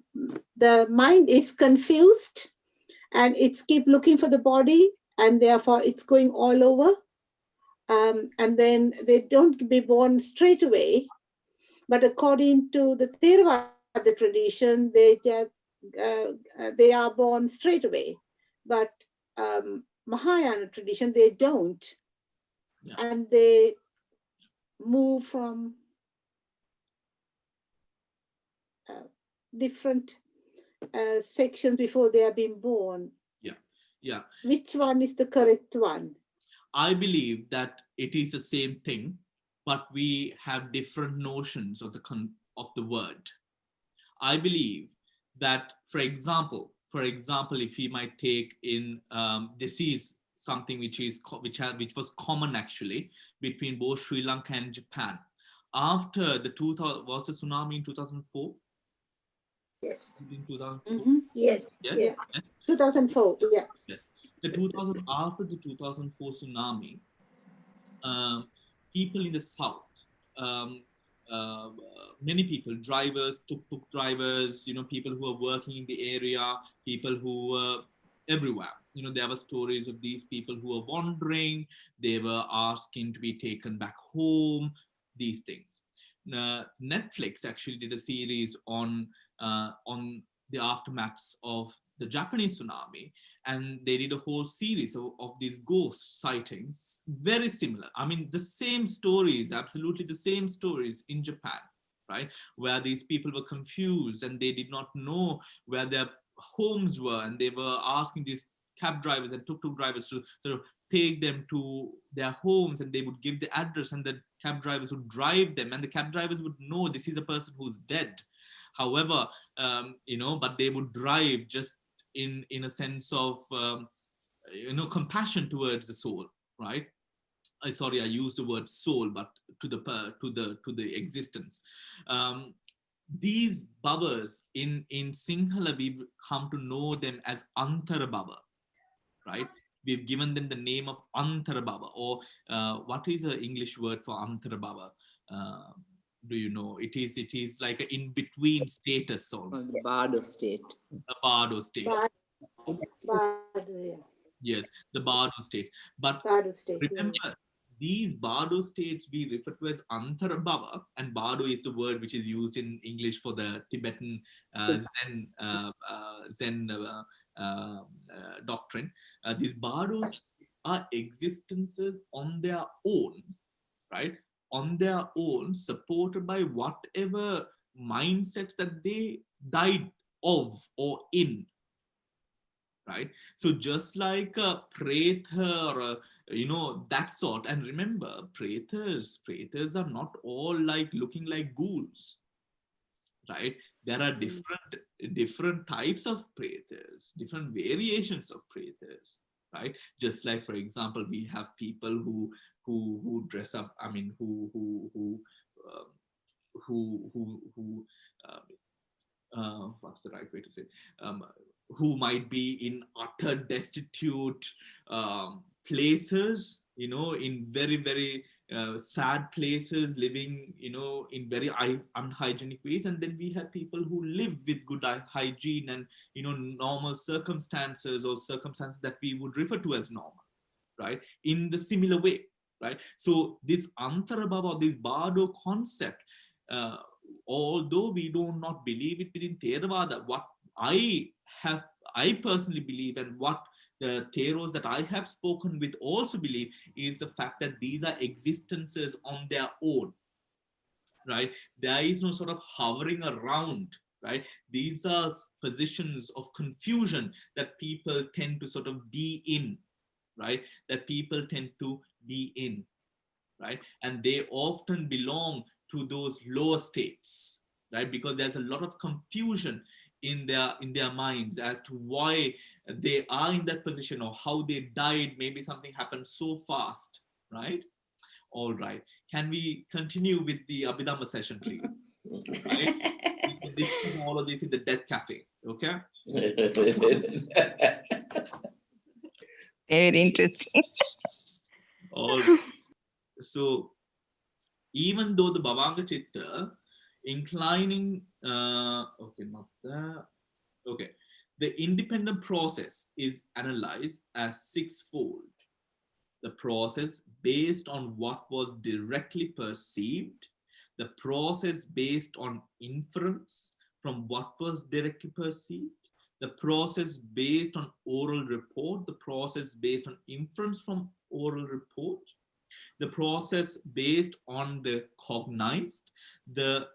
the mind is confused and it's keep looking for the body, and therefore it's going all over. And then they don't be born straight away. But according to the Theravada tradition, they are born straight away. But Mahayana tradition, they don't. Yeah. And they move from different sections before they are being born. Yeah. Which one is the correct one? I believe that it is the same thing, but we have different notions of the word. I believe that, for example, if we might take in this is something which was common actually between both Sri Lanka and Japan. After the tsunami in 2004? Yes. In 2004? Mm-hmm. Yes. 2004. Yeah. Yes. After the 2004 tsunami, people in the south, many people, drivers, tuk-tuk drivers, people who are working in the area, people who were everywhere. There were stories of these people who were wandering. They were asking to be taken back home. These things. Netflix actually did a series on the aftermaths of the Japanese tsunami, and they did a whole series of these ghost sightings, very similar. I mean, the same stories, absolutely the same stories in Japan, right? Where these people were confused and they did not know where their homes were, and they were asking these cab drivers and tuk-tuk drivers to sort of take them to their homes, and they would give the address, and the cab drivers would drive them, and the cab drivers would know this is a person who's dead. However, but they would drive just in a sense of compassion towards the soul, right? Sorry, I used the word soul, but to the existence. These babas in Sinhala, we've come to know them as Antara Baba, right? We've given them the name of Antara Baba, or what is an English word for Antara Baba? Do you know? It is like an in-between status, or the bardo state. A bardo state. Yes, the bardo state. But Bardo state, remember, these bardo states we refer to as Antara Baba, and bardo is the word which is used in English for the Tibetan Zen doctrine. These bardos are existences on their own, right? On their own, supported by whatever mindsets that they died of or in, right? So just like a preta or that sort. And remember, pretas are not all like looking like ghouls, right? There are different types of pretas, different variations of pretas, right? Just like, for example, we have people who dress up. I mean, what's the right way to say? Who might be in utter destitute places, in very, very sad places, living, in very unhygienic ways. And then we have people who live with good hygiene and, normal circumstances, or circumstances that we would refer to as normal, right? In the similar way, right? So this Antara Baba, this bardo concept, although we do not believe it within Theravada, what I personally believe, and what the Theros that I have spoken with also believe, is the fact that these are existences on their own, right? There is no sort of hovering around, right? These are positions of confusion that people tend to sort of be in, right? That people tend to be in, right? And they often belong to those lower states, right? Because there's a lot of confusion in their minds as to why they are in that position, or how they died. Maybe something happened so fast, right? All right. Can we continue with the Abhidhamma session, please? Right? We can discuss all of this in the Death Cafe, okay? Very interesting. All right. So, even though the Bhavanga Chitta inclining, okay, not that, okay. The independent process is analyzed as sixfold. The process based on what was directly perceived, the process based on inference from what was directly perceived, the process based on oral report, the process based on inference from oral report, the process based on the cognized, the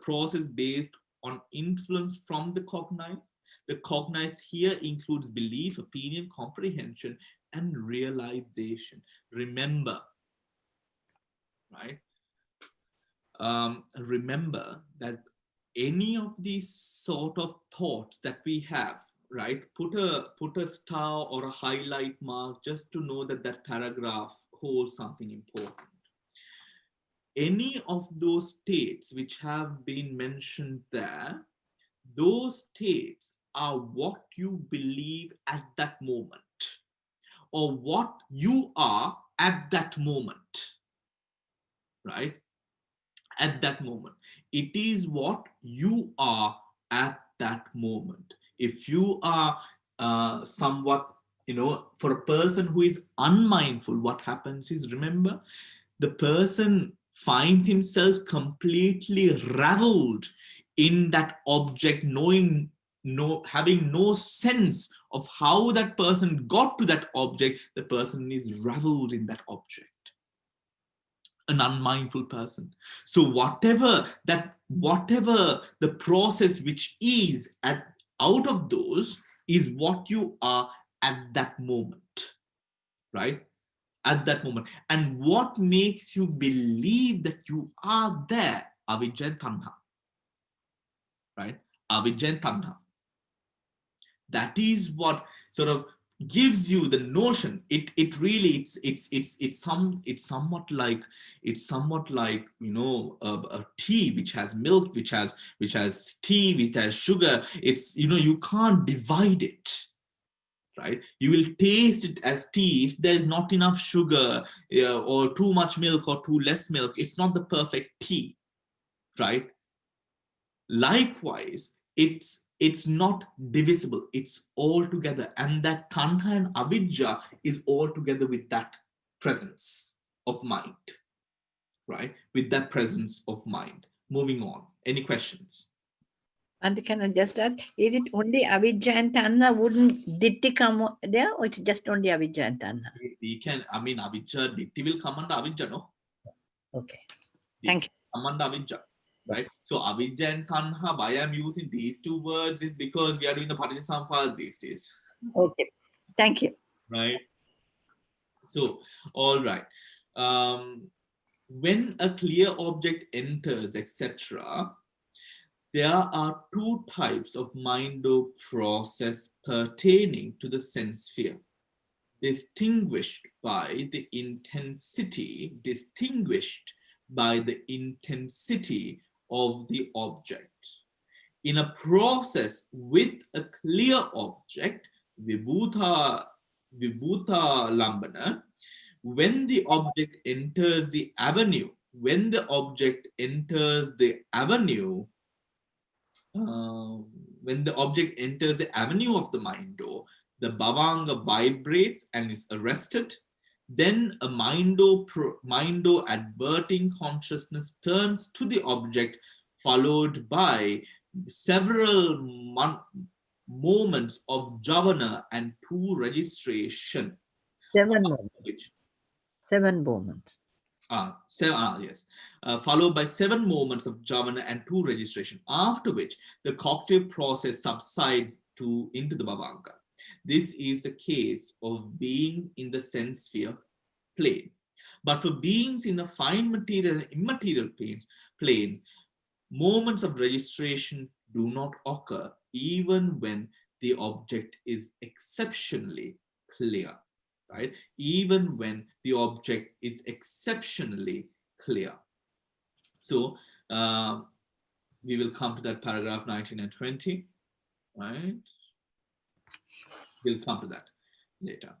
process based on influence from the cognized. The cognized here includes belief, opinion, comprehension, and realization. Remember, right? Remember that any of these sort of thoughts that we have, right? Put a star or a highlight mark just to know that that paragraph holds something important. Any of those states which have been mentioned there, those states are what you believe at that moment, or what you are at that moment, right? At that moment. It is what you are at that moment. If you are somewhat, for a person who is unmindful, what happens is, remember, the person finds himself completely raveled in that object, having no sense of how that person got to that object, the person is reveled in that object. An unmindful person. So whatever the process which is out of those is what you are at that moment, right? At that moment. And what makes you believe that you are there? Avijja and Tanha, right? Avijja and Tanha. That is what sort of gives you the notion. It's somewhat like you know, a tea which has milk, which has tea, which has sugar. It's, you know, you can't divide it, right? You will taste it as tea. If there's not enough sugar, or too much milk or too less milk, it's not the perfect tea, right? Likewise, it's not divisible, it's all together, and that tanha and avijja is all together with that presence of mind, right? With that presence of mind. Moving on. Any questions? And can I just ask, is it only avijja and tanha? Wouldn't ditti come there, or it's just only avijja and tanha? We can, I mean, avijja, ditti will come under avijja, no? Okay. Thank you. Come under avijja. Right? So avijja and tanha, why I'm using these two words is because we are doing the Paticcasamuppada these days. Okay. Thank you. Right? So, all right. When a clear object enters, etc., there are two types of mind or process pertaining to the sense sphere, distinguished by the intensity of the object. In a process with a clear object, vibhuta lambana, when the object enters the avenue, of the mind door, the bhavanga vibrates and is arrested. Then a mindo adverting consciousness turns to the object, followed by several moments of javana and true registration. 7 moments. 7 moments. Yes. Followed by 7 moments of javana and true registration, after which the cognitive process subsides into the bhavanga. This is the case of beings in the sense sphere plane. But for beings in the fine material and immaterial planes, moments of registration do not occur even when the object is exceptionally clear, right? Even when the object is exceptionally clear. So we will come to that paragraph 19 and 20, right? We'll come to that later,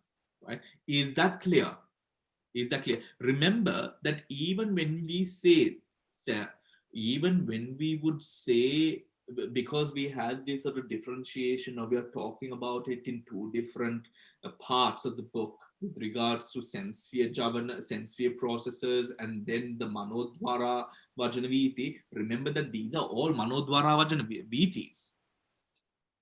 right? Is that clear? Is that clear? Remember that even when we would say, because we had this sort of differentiation, or we are talking about it in 2 different parts of the book with regards to sense sphere javana, sense sphere processes, and then the manodvara vajana viti. Remember that these are all manodvara vajana vitis,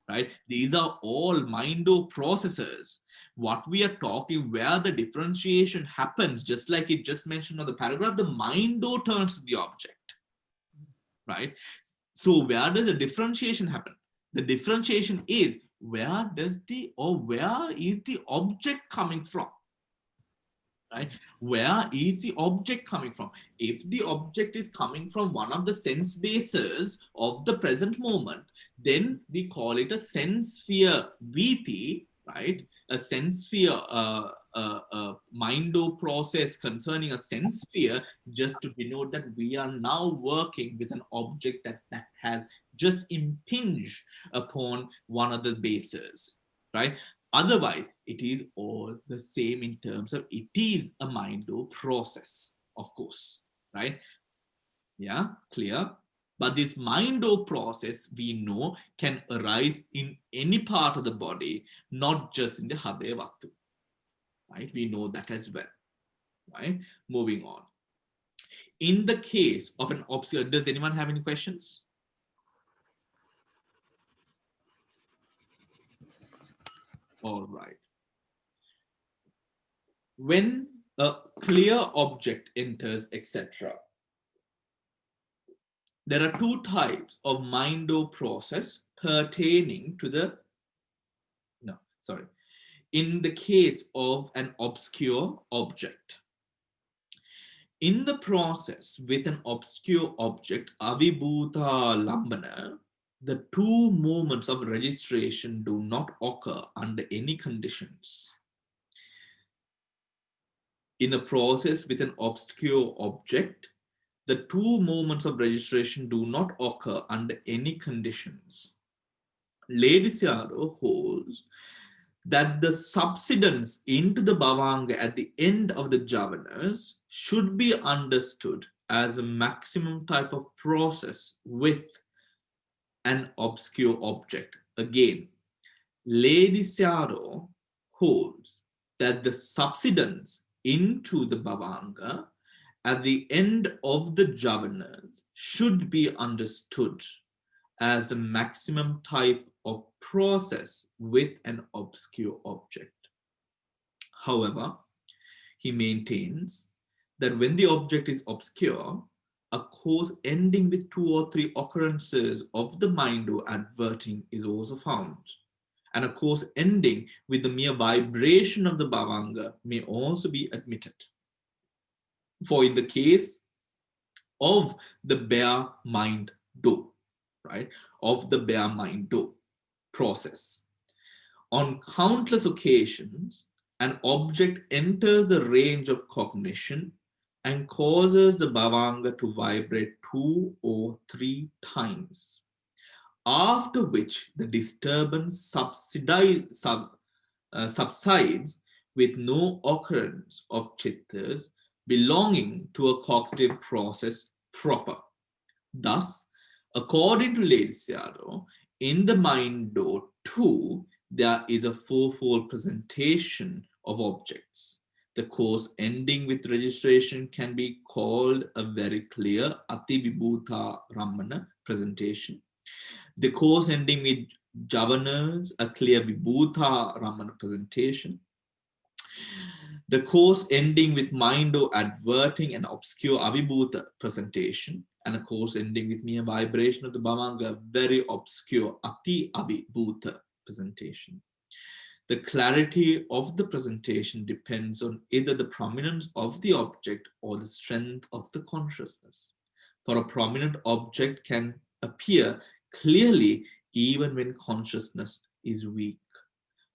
right? These are all mindo processes. What we are talking, where the differentiation happens, just like it just mentioned on the paragraph, the mindo turns to the object, right? So where does the differentiation happen? The differentiation is where is the object coming from? Right? Where is the object coming from? If the object is coming from one of the sense bases of the present moment, then we call it a sense sphere viti, right? A sense sphere mindo process concerning a sense sphere, just to denote that we are now working with an object that has just impinged upon one of the bases, right? Otherwise, it is all the same in terms of it is a mindo process, of course, right? Yeah, clear? But this mindo process, we know, can arise in any part of the body, not just in the Hade Vatu, right? We know that as well, right? Moving on. In the case of an obscure, does anyone have any questions? All right. When a clear object enters, etc., there are two types of mind or process pertaining to the, in the case of an obscure object. In the process with an obscure object, avibhuta lambana, the two moments of registration do not occur under any conditions. In a process with an obscure object, the two moments of registration do not occur under any conditions. Lady Sayadaw holds that the subsidence into the bhavanga at the end of the jhavanas should be understood as a maximum type of process with an obscure object. Again, Lady Sayadaw holds that the subsidence into the bhavanga at the end of the jhavanas should be understood as the maximum type of process with an obscure object. However, he maintains that when the object is obscure, a cause ending with 2 or 3 occurrences of the mind or adverting is also found. And a cause ending with the mere vibration of the bhavanga may also be admitted. For in the case of the bare mind do, right, of the bare mind do process, on countless occasions, an object enters the range of cognition and causes the bhavanga to vibrate 2 or 3 times, after which the disturbance subsides with no occurrence of chittas belonging to a cognitive process proper. Thus, according to Lady Sayadaw, in the mind door too, there is a fourfold presentation of objects. The course ending with registration can be called a very clear Ativibhuta Ramana presentation. The course ending with jhavanas, a clear Vibhuta Ramana presentation. The course ending with mind or adverting an obscure Avibhuta presentation, and a course ending with mere vibration of the bhavanga, very obscure Ati Avibhuta presentation. The clarity of the presentation depends on either the prominence of the object or the strength of the consciousness. For a prominent object can appear clearly even when consciousness is weak,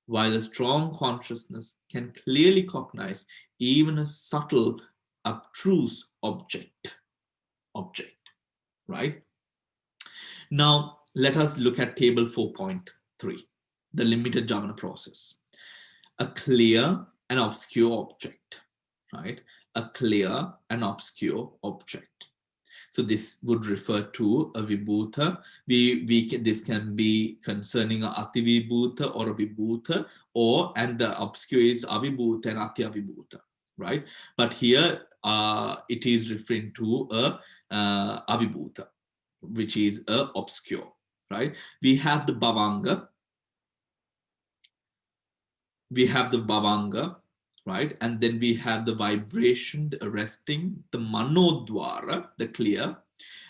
while a strong consciousness can clearly cognize even a subtle, abstruse object, right? Now, let us look at table 4.3, the limited jhana process. A clear and obscure object, right? A clear and obscure object. So this would refer to a vibhuta. This can be concerning a ativibhuta or a vibhuta, and the obscure is avibhuta and atyavibhuta, right? But here it is referring to a avibhuta, which is a obscure, right? We have the bhavanga. Right? And then we have the vibration, the arresting, the manodwara, the clear.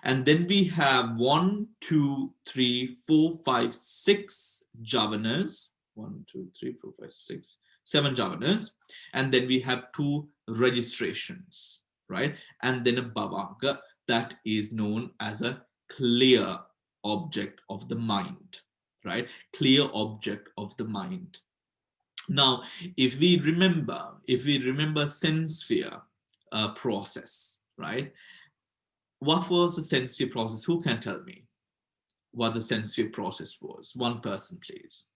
And then we have 1, 2, 3, 4, 5, 6 jhavanas. 1, 2, 3, 4, 5, 6, 7 jhavanas. And then we have 2 registrations, right? And then a bhavanga that is known as a clear object of the mind, right? Clear object of the mind. Now, if we remember sense sphere process, right? What was the sense sphere process? Who can tell me what the sense sphere process was? One person, please.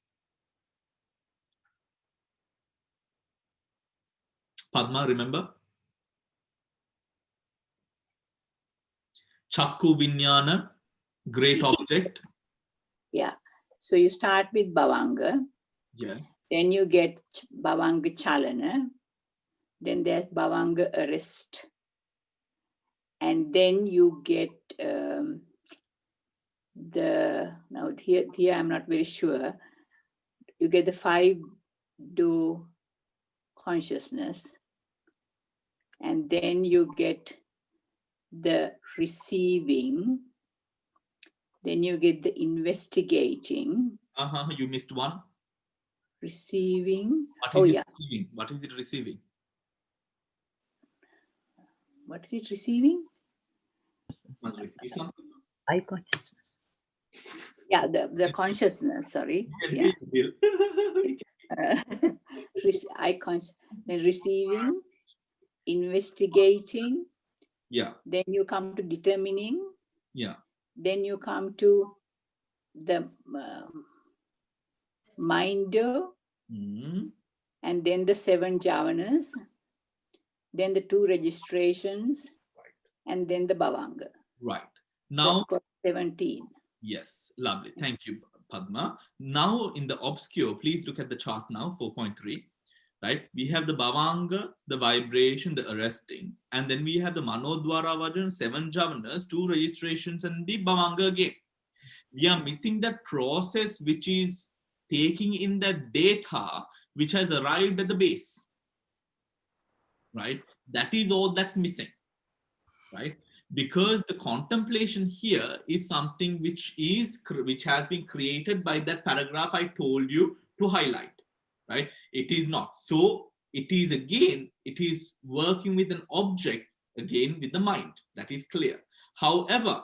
Padma, remember? Chakku Vinyana, great object. Yeah. So you start with Bhavanga. Yeah. Then you get Bhavanga Chalana. Then there's Bhavanga Arrest. And then you get here I'm not very sure. You get the 5 do consciousness, and then you get the receiving, then you get the investigating. You missed one. Receiving. Receiving? What is it receiving? What is it receiving? Must receive something. Eye consciousness. Yeah, the consciousness, sorry. Yeah. Then receiving, investigating. Yeah. Then you come to determining. Yeah. Then you come to the minder. And then the 7 jhavanas. Then the 2 registrations. Right. And then the bhavanga. Right. Now 17. Yes, lovely. Thank you, Padma. Now in the obscure, please look at the chart now, 4.3. Right? We have the bhavanga, the vibration, the arresting, and then we have the manodwara vajan, 7 jhavanas, 2 registrations, and the bhavanga again. We are missing that process which is taking in that data which has arrived at the base. Right? That is all that's missing. Right? Because the contemplation here is something which has been created by that paragraph I told you to highlight. Right? It is not. So it is working with an object again with the mind. That is clear. However,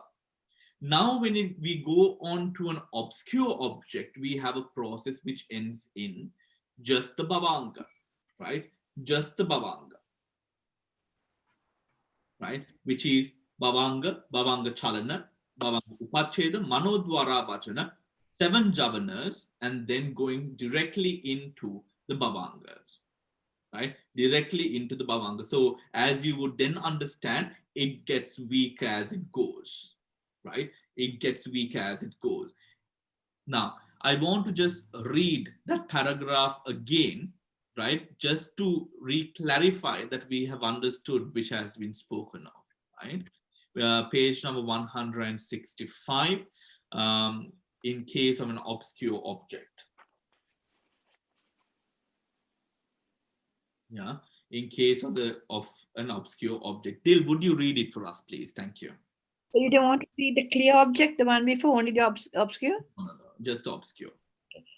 now when we go on to an obscure object, we have a process which ends in just the bhavanga, right? Just the bhavanga, right? Which is bhavanga, bhavanga chalana, bhavanga upacheda, manodwara vachana, 7 jhavanas, and then going directly into the bhavangas, right? Directly into the bhavanga. So as you would then understand, it gets weak as it goes, right? It gets weak as it goes. Now, I want to just read that paragraph again, right? Just to re-clarify that we have understood which has been spoken of, right? Page number 165, in case of an obscure object. Yeah, in case of an obscure object. Dil, would you read it for us, please? Thank you. So you don't want to read the clear object, the one before, only the obscure? No, just the obscure.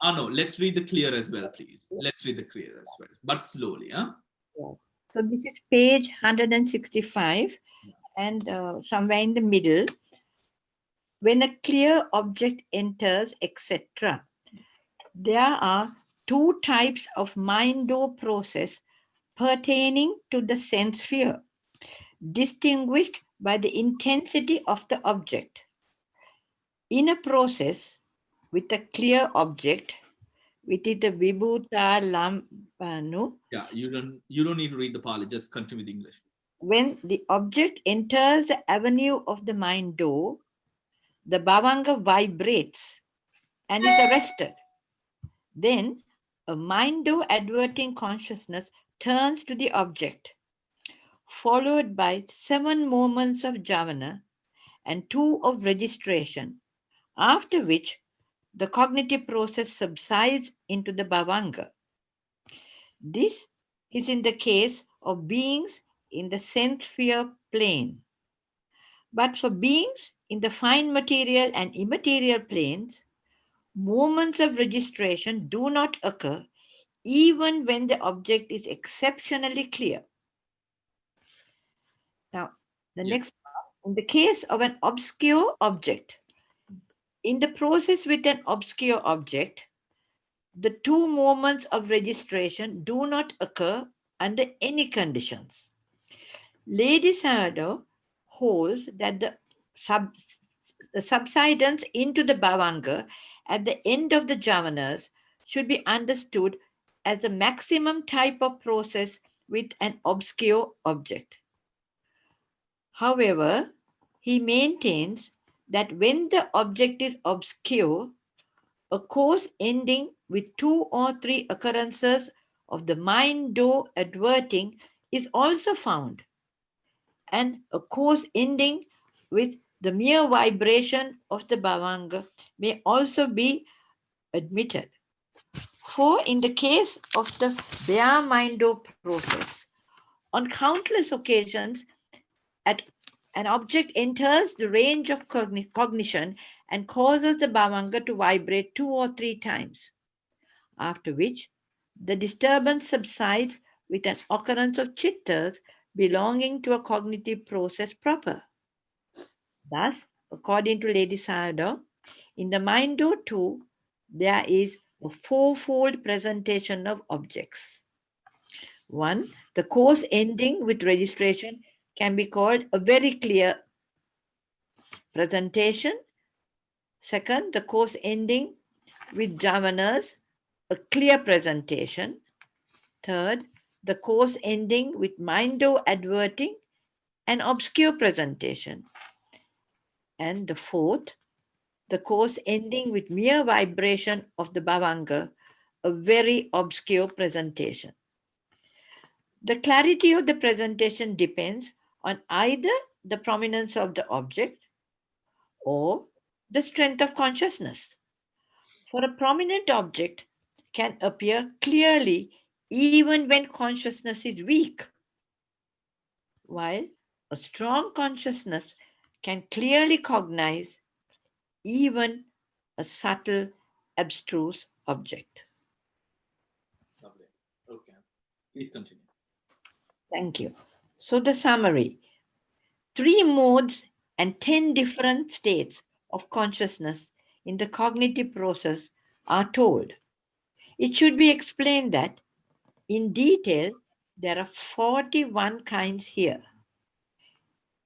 Oh no, let's read the clear as well, please. Let's read the clear as well, but slowly, huh? Yeah. So this is page 165, and somewhere in the middle, when a clear object enters, etc., there are 2 types of mind-door process pertaining to the sense sphere, distinguished by the intensity of the object. In a process with a clear object, which is the vibhuta lambanu. Yeah, you don't need to read the Pali, just continue with English. When the object enters the avenue of the mind door, the bhavanga vibrates and is arrested. Then a mind door adverting consciousness turns to the object, followed by 7 moments of jhana and 2 of registration, after which the cognitive process subsides into the bhavanga. This is in the case of beings in the sense sphere plane. But for beings in the fine material and immaterial planes, moments of registration do not occur even when the object is exceptionally clear. Now, the next part, in the case of an obscure object, in the process with an obscure object, the 2 moments of registration do not occur under any conditions. Lady Sayadaw holds that the subsidence into the bhavanga at the end of the jhavanas should be understood as the maximum type of process with an obscure object. However, he maintains that when the object is obscure, a course ending with 2 or 3 occurrences of the mind door adverting is also found, and a course ending with the mere vibration of the bhavanga may also be admitted. For in the case of the bare mind-o process, on countless occasions, an object enters the range of cognition and causes the bhavanga to vibrate 2 or 3 times, after which the disturbance subsides with an occurrence of chittas belonging to a cognitive process proper. Thus, according to Lady Sayadaw, in the mind-o too, there is a fourfold presentation of objects. 1. The course ending with registration can be called a very clear presentation. 2nd, the course ending with jhavanas, a clear presentation. 3rd, the course ending with mind-o adverting, an obscure presentation. And the 4th, the course ending with mere vibration of the bhavanga, a very obscure presentation. The clarity of the presentation depends on either the prominence of the object or the strength of consciousness. For a prominent object can appear clearly even when consciousness is weak, while a strong consciousness can clearly cognize even a subtle, abstruse object. Lovely. Okay. Please continue. Thank you. So the summary: 3 modes and 10 different states of consciousness in the cognitive process are told. It should be explained that in detail, there are 41 kinds here.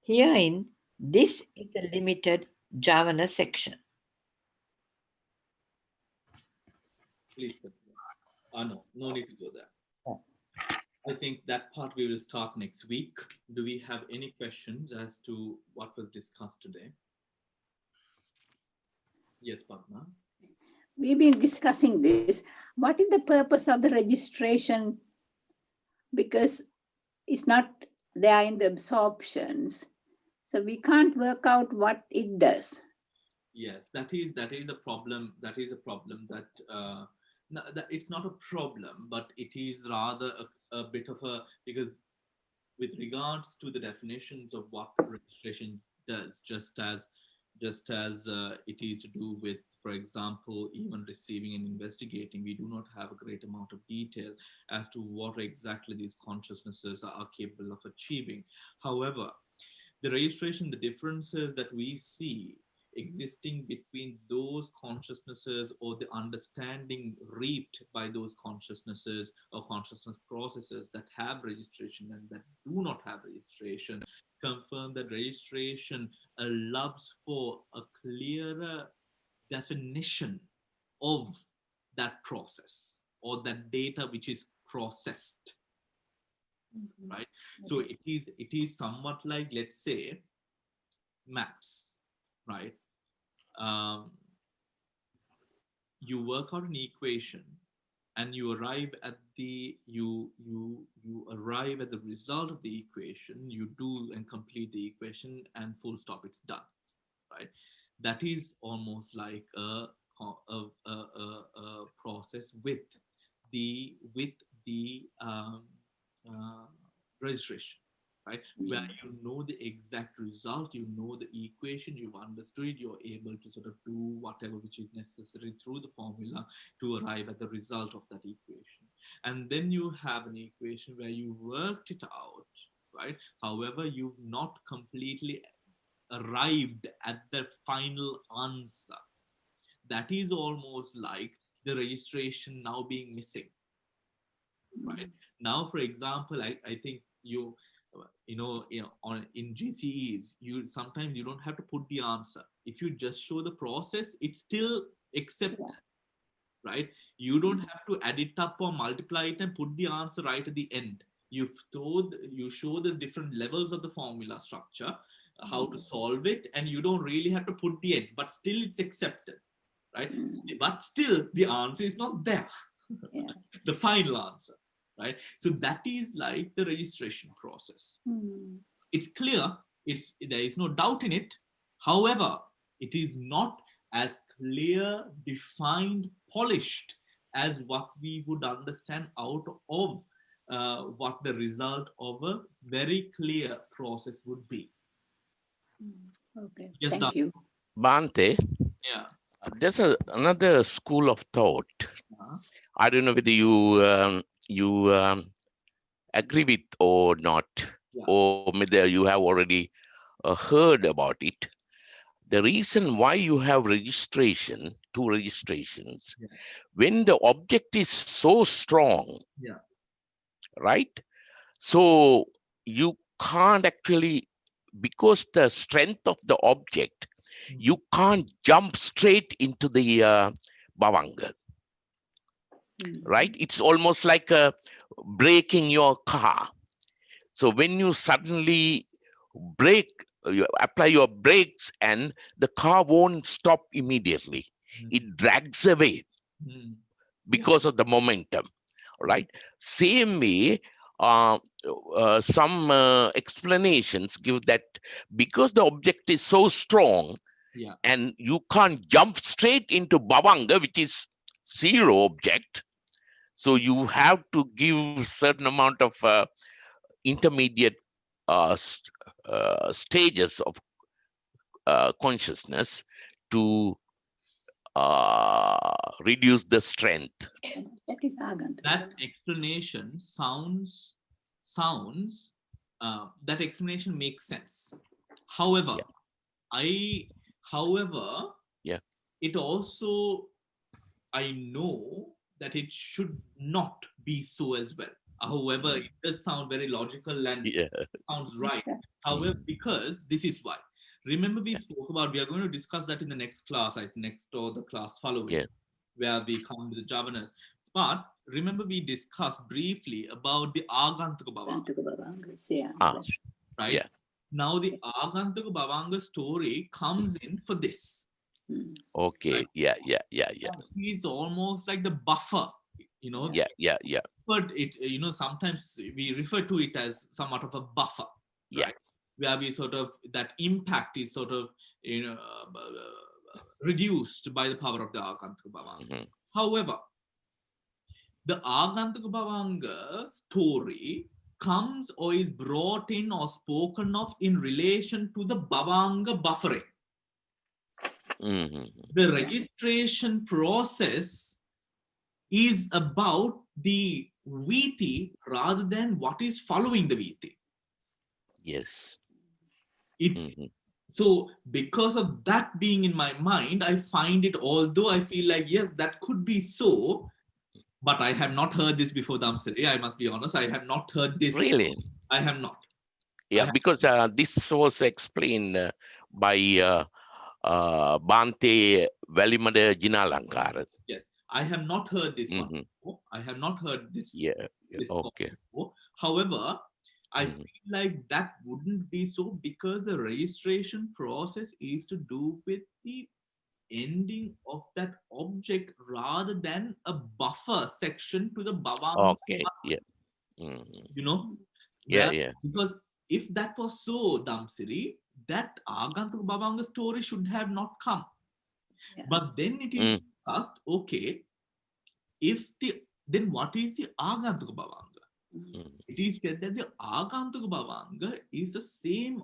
Herein, this is the limited jhavana section. Please continue. No need to go there. I think that part we will start next week. Do we have any questions as to what was discussed today? Yes, Padma. We've been discussing this. What is the purpose of the registration? Because it's not there in the absorptions. So we can't work out what it does. Yes, that is a problem. That is a problem that, that it's not a problem, but it is rather a bit of a, because with regards to the definitions of what registration does, just as it is to do with, for example, even receiving and investigating, we do not have a great amount of detail as to what exactly these consciousnesses are capable of achieving. However, the registration, the differences that we see existing between those consciousnesses or the understanding reaped by those consciousnesses or consciousness processes that have registration and that do not have registration, confirm that registration allows for a clearer definition of that process or that data which is processed. Right? So it is somewhat like, let's say, maths, right? You work out an equation and you arrive at the arrive at the result of the equation. You do and complete the equation and full stop, it's done, right? That is almost like a process with the registration, right? Where you know the exact result, you know the equation, you've understood it, you're able to sort of do whatever which is necessary through the formula to arrive at the result of that equation. And then you have an equation where you worked it out, right? However, you've not completely arrived at the final answer. That is almost like the registration now being missing, right? Now, for example, I think in GCEs, sometimes you don't have to put the answer. If you just show the process, it's still accepted, right? You don't have to add it up or multiply it and put the answer right at the end. You show the different levels of the formula structure, how to solve it, and you don't really have to put the end, but still it's accepted, right? But still the answer is not there, the final answer, right? So that is like the registration process. It's clear, there is no doubt in it. However, it is not as clear, defined, polished as what we would understand out of what the result of a very clear process would be. Okay, Yes, thank Dhamma. you. Bhante, Yeah. there's another school of thought. Uh-huh. I don't know whether you agree with or not, Yeah. or whether you have already heard about it. The reason why you have registration, two registrations, Yeah. when the object is so strong, Yeah. right? So you can't actually, because the strength of the object, you can't jump straight into the bhavanga, right? It's almost like braking your car. So when you suddenly brake, you apply your brakes and the car won't stop immediately. It drags away because of the momentum, right? Same way, some explanations give that because the object is so strong, Yeah. and you can't jump straight into bhavanga, which is zero object. So you have to give certain amount of intermediate stages of consciousness to reduce the strength. That is Agantaka. That explanation sounds that explanation makes sense. However, Yeah. it also, I know that it should not be so as well. However, it does sound very logical and sounds right. However, because this is why. Remember, we spoke about, we are going to discuss that in the next class, next or the class following, where we come with the javanas. But remember, we discussed briefly about the Agantaka Bhavanga. Right? Yeah. Now, the Agantaka Bhavanga story comes in for this. Okay. Right? Yeah. He's almost like the buffer, you know. Yeah. But it, you know, sometimes we refer to it as somewhat of a buffer. Yeah. Right? Where we sort of, that impact is sort of, you know, reduced by the power of the Agantaka Bhavanga. However, the Agantaka Bhavanga story comes or is brought in or spoken of in relation to the Bhavanga buffering. The registration process is about the viti rather than what is following the viti. Yes. It's so because of that being in my mind, I find it, although I feel like, yes, that could be so, but I have not heard this before, Dhamsari. I must be honest, I have not heard this. Really? I have not. Yeah, because this was explained by Bhante Velimada Jinalankara. Yes, I have not heard this one before. I have not heard this. This okay. before. However, I feel like that wouldn't be so because the registration process is to do with the ending of that object rather than a buffer section to the bhavanga. Okay. Yeah. You know? Yeah. Because if that was so, Dhamsiri, that Agantaka Bhavanga story should have not come. But then it is discussed, okay, then what is the Agantaka Bhavanga? It is said that the Agantaka Bhavanga is the same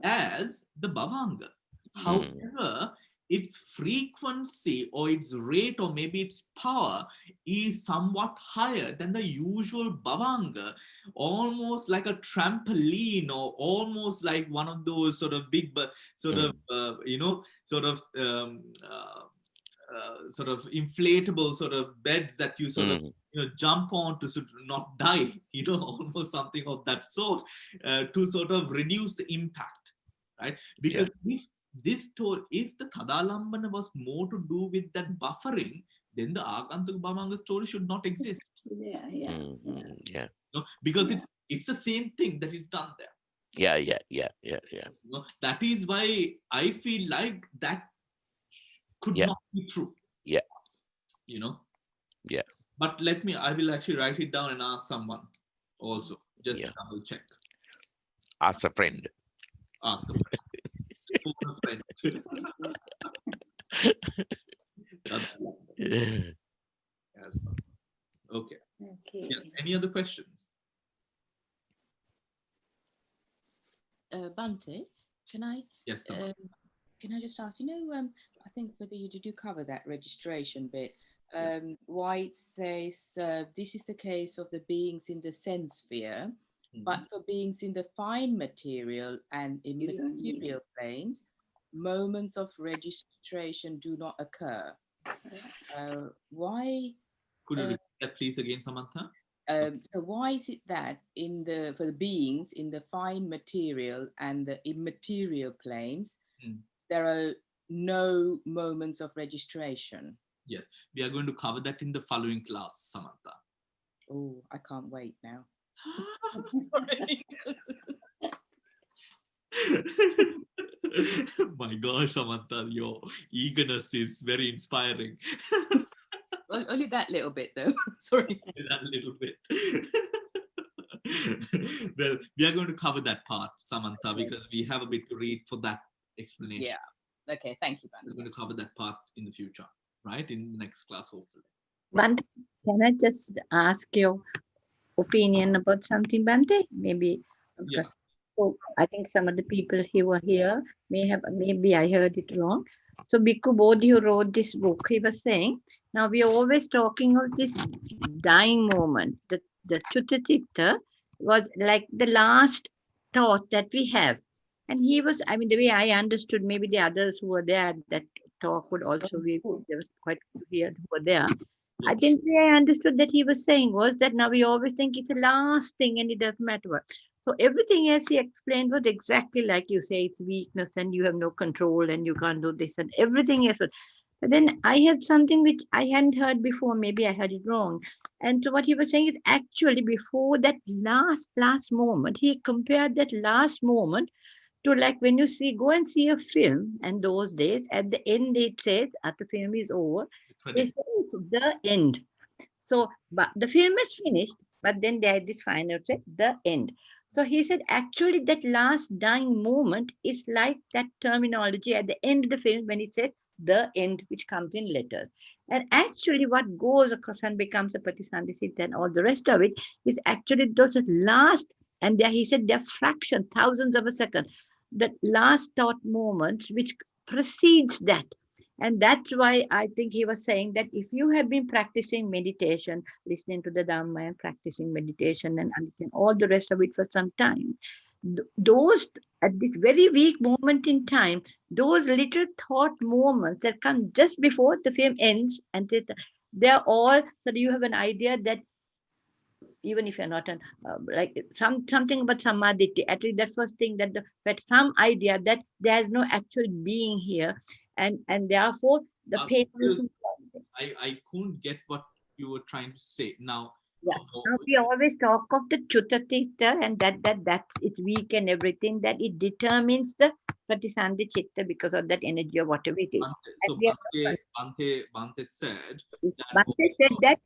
as the Bhavanga. However, its frequency or its rate or maybe its power is somewhat higher than the usual Bhavanga, almost like a trampoline or almost like one of those sort of big, sort of, you know, sort of inflatable sort of beds that you sort of, you know, jump on to sort of not die, you know, almost something of that sort, to sort of reduce the impact, right? Because if the Tadalambana was more to do with that buffering, then the Agantaka Bhavanga story should not exist. No, because it's the same thing that is done there. Yeah. You know, that is why I feel like that could not be true. Yeah. You know? Yeah. But I will actually write it down and ask someone also, just to double check. Ask a friend. Ask a friend. Phone a friend. as well. Okay. Okay. Yeah. Any other questions? Bhante, can I Yes, Samantha. can I just ask, I think whether you did you cover that registration bit, why it says this is the case of the beings in the sense sphere, but for beings in the fine material and immaterial planes, moments of registration do not occur. Why? Could you repeat that please again, Samantha? So why is it that for the beings in the fine material and the immaterial planes, there are no moments of registration? Yes, we are going to cover that in the following class, Samantha. Oh, I can't wait now. My gosh, Samantha, your eagerness is very inspiring. Only that little bit though. Sorry. That little bit. Well, we are going to cover that part, Samantha, because we have a bit to read for that explanation. Yeah. Okay, thank you, Bhante. We're going to cover that part in the future, right? In the next class, hopefully. Bhante, can I just ask your opinion about something, Bhante? Maybe. Yeah. So I think some of the people who were here maybe I heard it wrong. So Bhikkhu Bodhi, who wrote this book, he was saying, now we are always talking of this dying moment. The Chutta Chitta was like the last thought that we have. And he was, I mean, the way I understood, maybe the others who were there at that talk would also be, there was quite here who were there. I think the way I understood that he was saying was that now we always think it's the last thing and it doesn't matter what. So everything as he explained was exactly like you say, it's weakness and you have no control and you can't do this and everything else. But then I had something which I hadn't heard before, maybe I heard it wrong. And so what he was saying is actually before that last moment, he compared that last moment to like when you go and see a film, and those days at the end it says after the film is over, they say it's the end. So but the film is finished, but then there is this final say the end. So he said actually that last dying moment is like that terminology at the end of the film when it says the end, which comes in letters. And actually what goes across and becomes a Pratisandhisiddha and all the rest of it is actually those last, and there he said they're fraction, thousands of a second, the last thought moments which precedes that. And that's why I think he was saying that if you have been practicing meditation, listening to the Dhamma and practicing meditation and all the rest of it for some time, those at this very weak moment in time, those little thought moments that come just before the film ends, and they're all, so that you have an idea that even if you're not an, like something about samadhi, at least that first thing that some idea that there's no actual being here, and therefore the pain. I couldn't get what you were trying to say now. Yeah. Now we always talk of the Chutta Chitta and that's it's weak and everything, that it determines the Pratisandhi Chitta because of that energy or whatever it is. So Bhante said that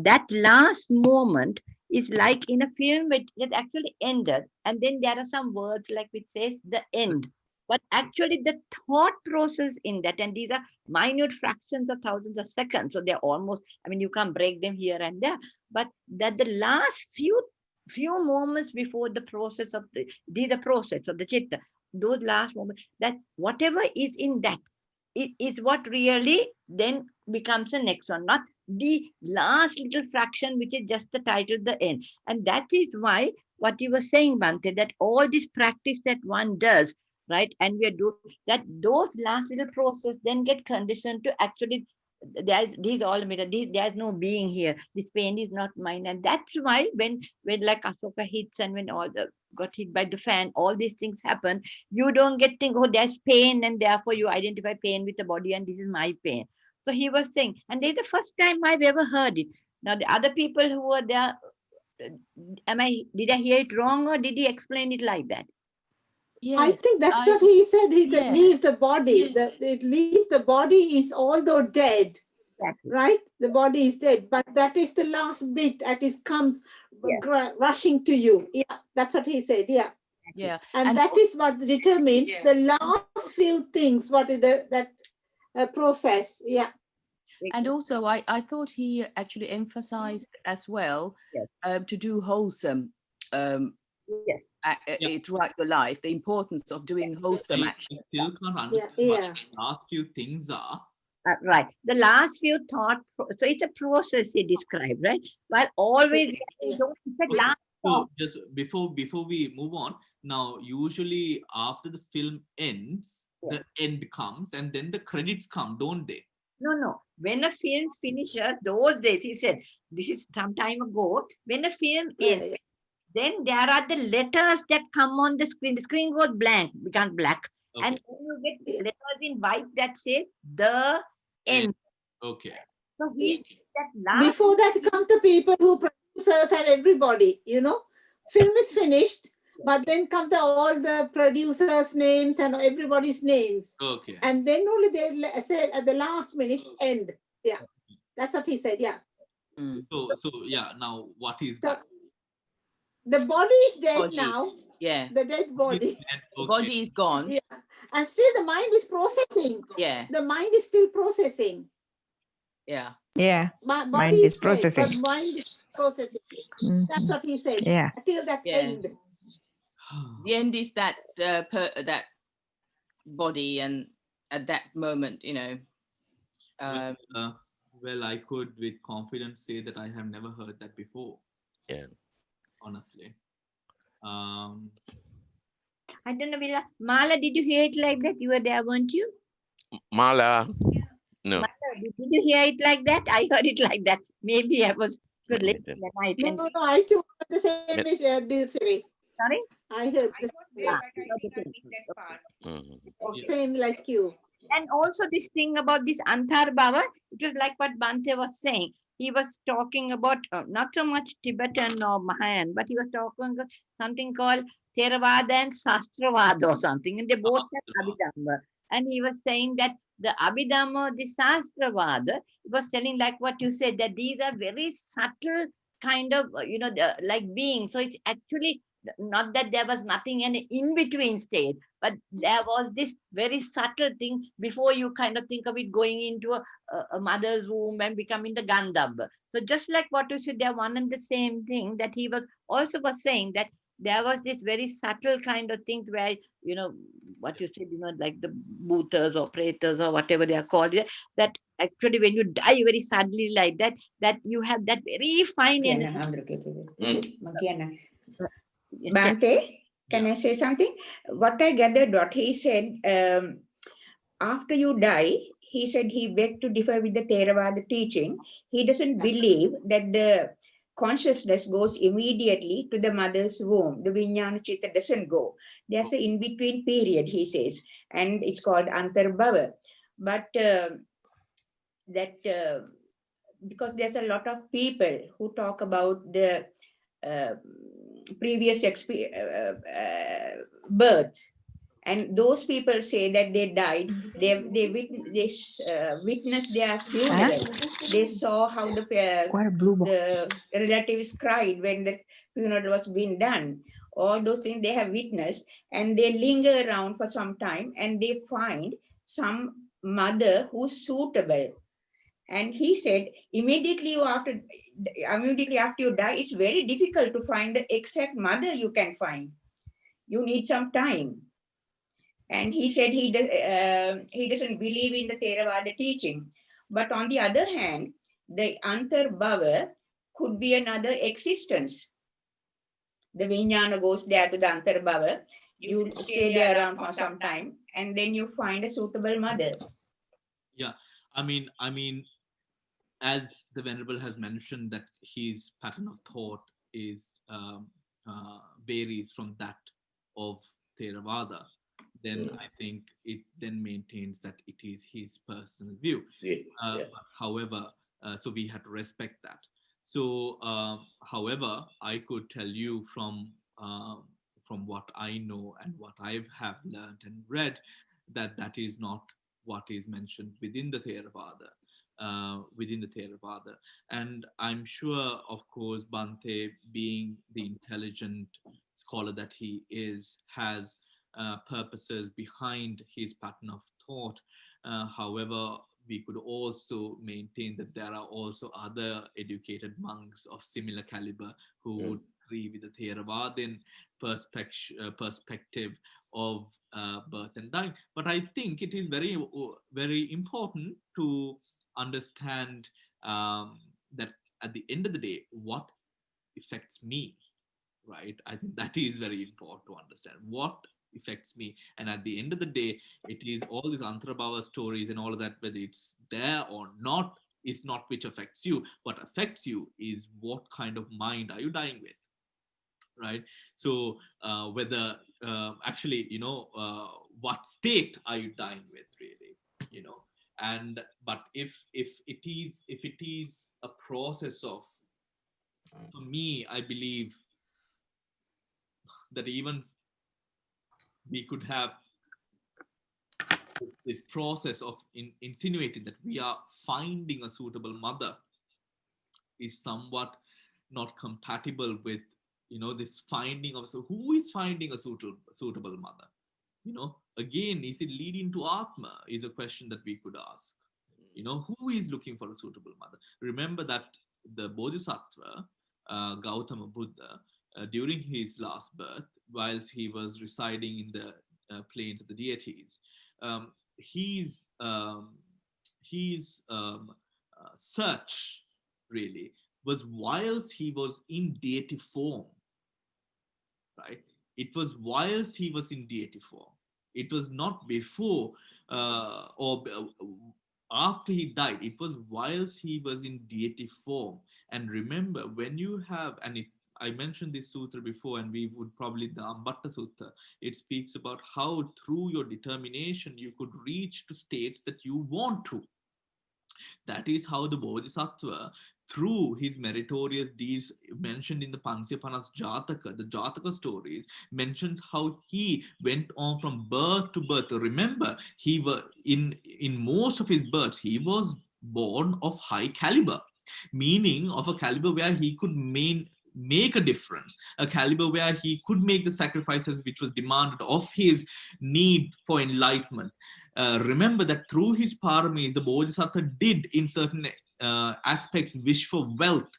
that last moment is like in a film it actually ended, and then there are some words like which says the end, but actually the thought process in that, and these are minute fractions of thousands of seconds, so they're almost, I mean you can't break them here and there, but that the last few moments before the process of the process of the chitta, those last moments, that whatever is in that is what really then becomes the next one, not the last little fraction, which is just the title, the end. And that is why what you were saying, Bhante, that all this practice that one does, right, and we are doing that, those last little process then get conditioned to actually, there's no being here, this pain is not mine. And that's why when like Asoka hits and when all the got hit by the fan, all these things happen, you don't think, oh, there's pain and therefore you identify pain with the body and this is my pain. So he was saying, and this is the first time I've ever heard it. Now the other people who were there, did I hear it wrong or did he explain it like that? Yes, I think that's what he said. He said, leaves the body. It leaves the body is although dead, right? The body is dead, but that is the last bit that is comes rushing to you. Yeah, that's what he said. Yeah. Yeah. And that is what determines the last few things. What is that process? Yeah. And also, I thought he actually emphasized as well Yes. to do wholesome Yes. throughout your life, the importance of doing wholesome I action. still can't understand what the last few things are. Right. The last few thought, so it's a process he described, right? While always getting those, it's a last So thought. just before we move on, now usually after the film ends, the end comes and then the credits come, don't they? No. When a film finishes, those days, he said, this is some time ago, when a film ends, then there are the letters that come on the screen. The screen goes blank, becomes black. Okay. And then you get letters in white that says the end. Okay. So he's that last. Before that comes the people who producers and everybody, you know. Film is finished, but then come all the producers' names and everybody's names. Okay. And then only they say at the last minute, end. Yeah. That's what he said, yeah. So yeah, now what is that? The body is dead Body. now. Yeah. The dead body. The body is gone. Yeah. And still the mind is processing. Yeah. The mind is still processing. Yeah. Yeah. My body Mind is is dead, but processing. mind is processing. That's what he said. Yeah. Till that Yeah. end. The end is that that body, and at that moment, you know. Well, I could with confidence say that I have never heard that before. Yeah. Honestly. I don't know, Vila. Mala, did you hear it like that? You were there, weren't you? Mala. No. Mala, did you hear it like that? I heard it like that. Maybe I was late in the night. No, I too heard the same as Dilsiri. Sorry? I heard the same like you. And also this thing about this Antar Bhava, it was like what Bhante was saying. He was talking about not so much Tibetan or Mahayan, but he was talking about something called Theravada and Sastravada or something, and they both had Abhidhamma. And he was saying that the Abhidhamma, the Sastravada, he was telling like what you said, that these are very subtle kind of, like beings. So it's actually not that there was nothing in in-between state, but there was this very subtle thing before you kind of think of it going into a mother's womb and becoming the Gandhava. So just like what you said, they're one and the same thing, that he was also was saying that there was this very subtle kind of things where, what you said, like the bhutas or pretas or whatever they are called, that actually when you die very suddenly like that, that you have that very fine energy. Bhante, can I say something? What I gathered, what he said, after you die, he said he begged to differ with the Theravada teaching. He doesn't believe that the consciousness goes immediately to the mother's womb. The Vijnana Chitta doesn't go. There's an in-between period, he says, and it's called Antarbhava. But because there's a lot of people who talk about the previous births, and those people say that they died, they witnessed their funeral. They saw how the relatives cried when the funeral was being done. All those things they have witnessed, and they linger around for some time, and they find some mother who's suitable. And he said, immediately after you die, it's very difficult to find the exact mother you can find. You need some time. And he said he doesn't believe in the Theravada teaching. But on the other hand, the Antarbhava could be another existence. The Vijnana goes there to the Antarbhava. You stay there around for some time, and then you find a suitable mother. Yeah, I mean, as the Venerable has mentioned, that his pattern of thought is varies from that of Theravada, then I think it then maintains that it is his personal view. However, so we have to respect that. So, however, I could tell you from what I know and what I have learned and read, that that is not what is mentioned within the Theravada. And I'm sure, of course, Bhante, being the intelligent scholar that he is, has purposes behind his pattern of thought. However, we could also maintain that there are also other educated monks of similar caliber who would agree with the Theravadin perspective of birth and dying. But I think it is very, very important to understand that at the end of the day, what affects me, right? I think that is very important to understand what affects me. And at the end of the day, it is all these Antarabhava stories and all of that, whether it's there or not, is not which affects you. What affects you is what kind of mind are you dying with, right? So whether actually, what state are you dying with, really, and but if it is a process of, for me, I believe that even we could have this process of insinuating that we are finding a suitable mother is somewhat not compatible with, this finding of, so who is finding a suitable mother? Again, is it leading to Atma is a question that we could ask. Who is looking for a suitable mother? Remember that the Bodhisattva, Gautama Buddha, during his last birth, whilst he was residing in the plains of the deities, his search really was whilst he was in deity form, right? It was whilst he was in deity form. It was not before or after he died. It was whilst he was in deity form. And remember, when you have, I mentioned this sutra before, and we would probably, the Ambatta Sutta, it speaks about how through your determination you could reach to states that you want to. That is how the Bodhisattva, through his meritorious deeds mentioned in the Pansyapanas Jataka, the Jataka stories, mentions how he went on from birth to birth. Remember, he was in most of his births, he was born of high caliber, meaning of a caliber where he could make a difference, a caliber where he could make the sacrifices which was demanded of his need for enlightenment. Remember that through his paramis, the Bodhisattva did in certain aspects wish for wealth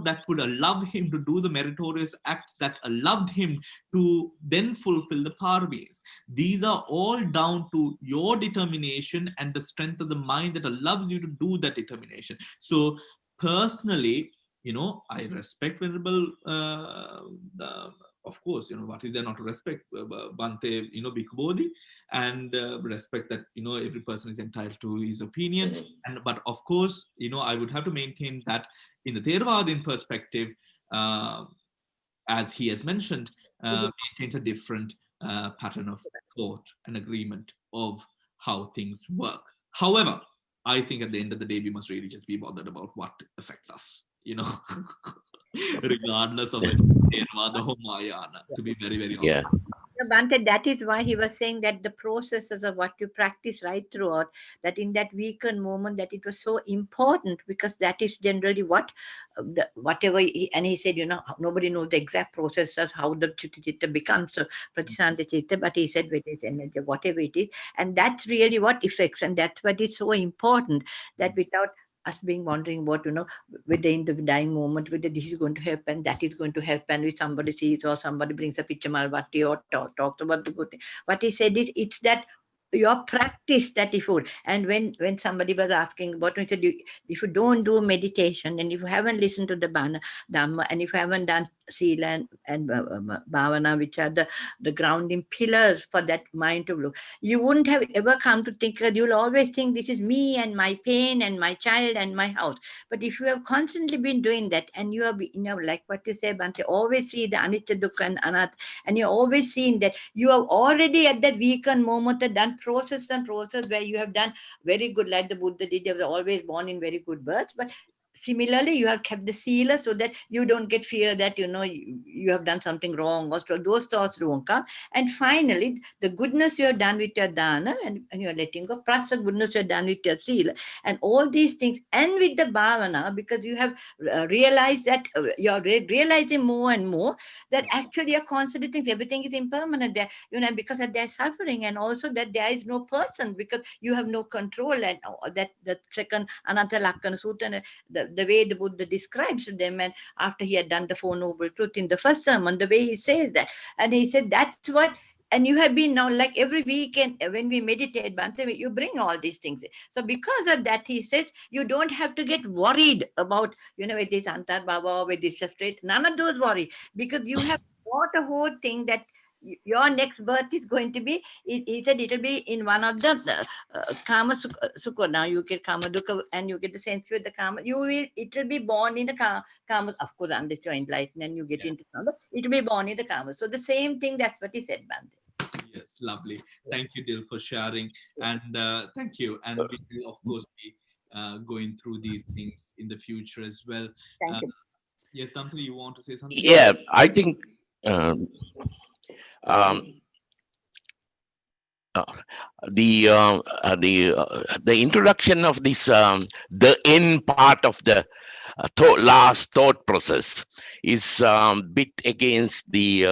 that would allow him to do the meritorious acts that allowed him to then fulfill the paramis. These are all down to your determination and the strength of the mind that allows you to do that determination. So personally, I respect Venerable, of course, what is there not to respect Bhante, Bhikkhu Bodhi, and respect that, every person is entitled to his opinion. But of course, I would have to maintain that in the Theravadin perspective, as he has mentioned, maintains a different pattern of thought and agreement of how things work. However, I think at the end of the day, we must really just be bothered about what affects us, regardless of it, Theravada or Mahayana, to be very, very honest. Bhante, that is why he was saying that the processes of what you practice right throughout, that in that weekend moment, that it was so important, because that is generally what, whatever, and he said, nobody knows the exact processes, how the chitta becomes pratisanta chitta, but he said, it is energy, whatever it is, and that's really what affects, and that's what is so important, that without us being wondering what, whether in the dying moment, whether this is going to happen, that is going to happen, if somebody sees or somebody brings a picture malvati or talks about the good thing. What he said is, it's that your practice that if you, and when somebody was asking about, he said, if you don't do meditation, and if you haven't listened to the Dhamma, and if you haven't done Sila and Bhavana, which are the grounding pillars for that mind to look, you wouldn't have ever come to think, you'll always think this is me and my pain and my child and my house. But if you have constantly been doing that, and you have, like what you say, Bhante, always see the Anicca, Dukkha and Anatta, and you're always seeing that you have already at that weekend moment done process where you have done very good, like the Buddha did. He was always born in very good birth, but similarly, you have kept the sila so that you don't get fear that, you have done something wrong, or so those thoughts don't come. And finally, the goodness you have done with your dana and you're letting go, plus the goodness you have done with your sila, and all these things, and with the bhavana, because you have realized that you're realizing more and more that actually you're constantly thinking everything is impermanent there, because there's suffering, and also that there is no person because you have no control. And that the second Ananta Lakkana Sutta, the way the Buddha describes them, and after he had done the Four Noble Truths in the first sermon, the way he says that, and he said that's what. And you have been now, like every weekend when we meditate, Bhante, you bring all these things. So because of that, he says, you don't have to get worried about, with this Antar Baba, with this straight, none of those worry, because you have got a whole thing that your next birth is going to be, he said it'll be in one of the Kama Sukha. Now you get Kama Dukkha and you get the sense with the Kama. It will be born in the Kama, of course, unless you're enlightened and you get into Kama, it will be born in the Kama. So the same thing, that's what he said, Bhante. Yes, lovely. Thank you, Dil, for sharing. And thank you. And we will, of course, be going through these things in the future as well. Thank you. Yes, Dhamma, you want to say something? Yeah, I think the introduction of this the end part of the last thought process is bit against the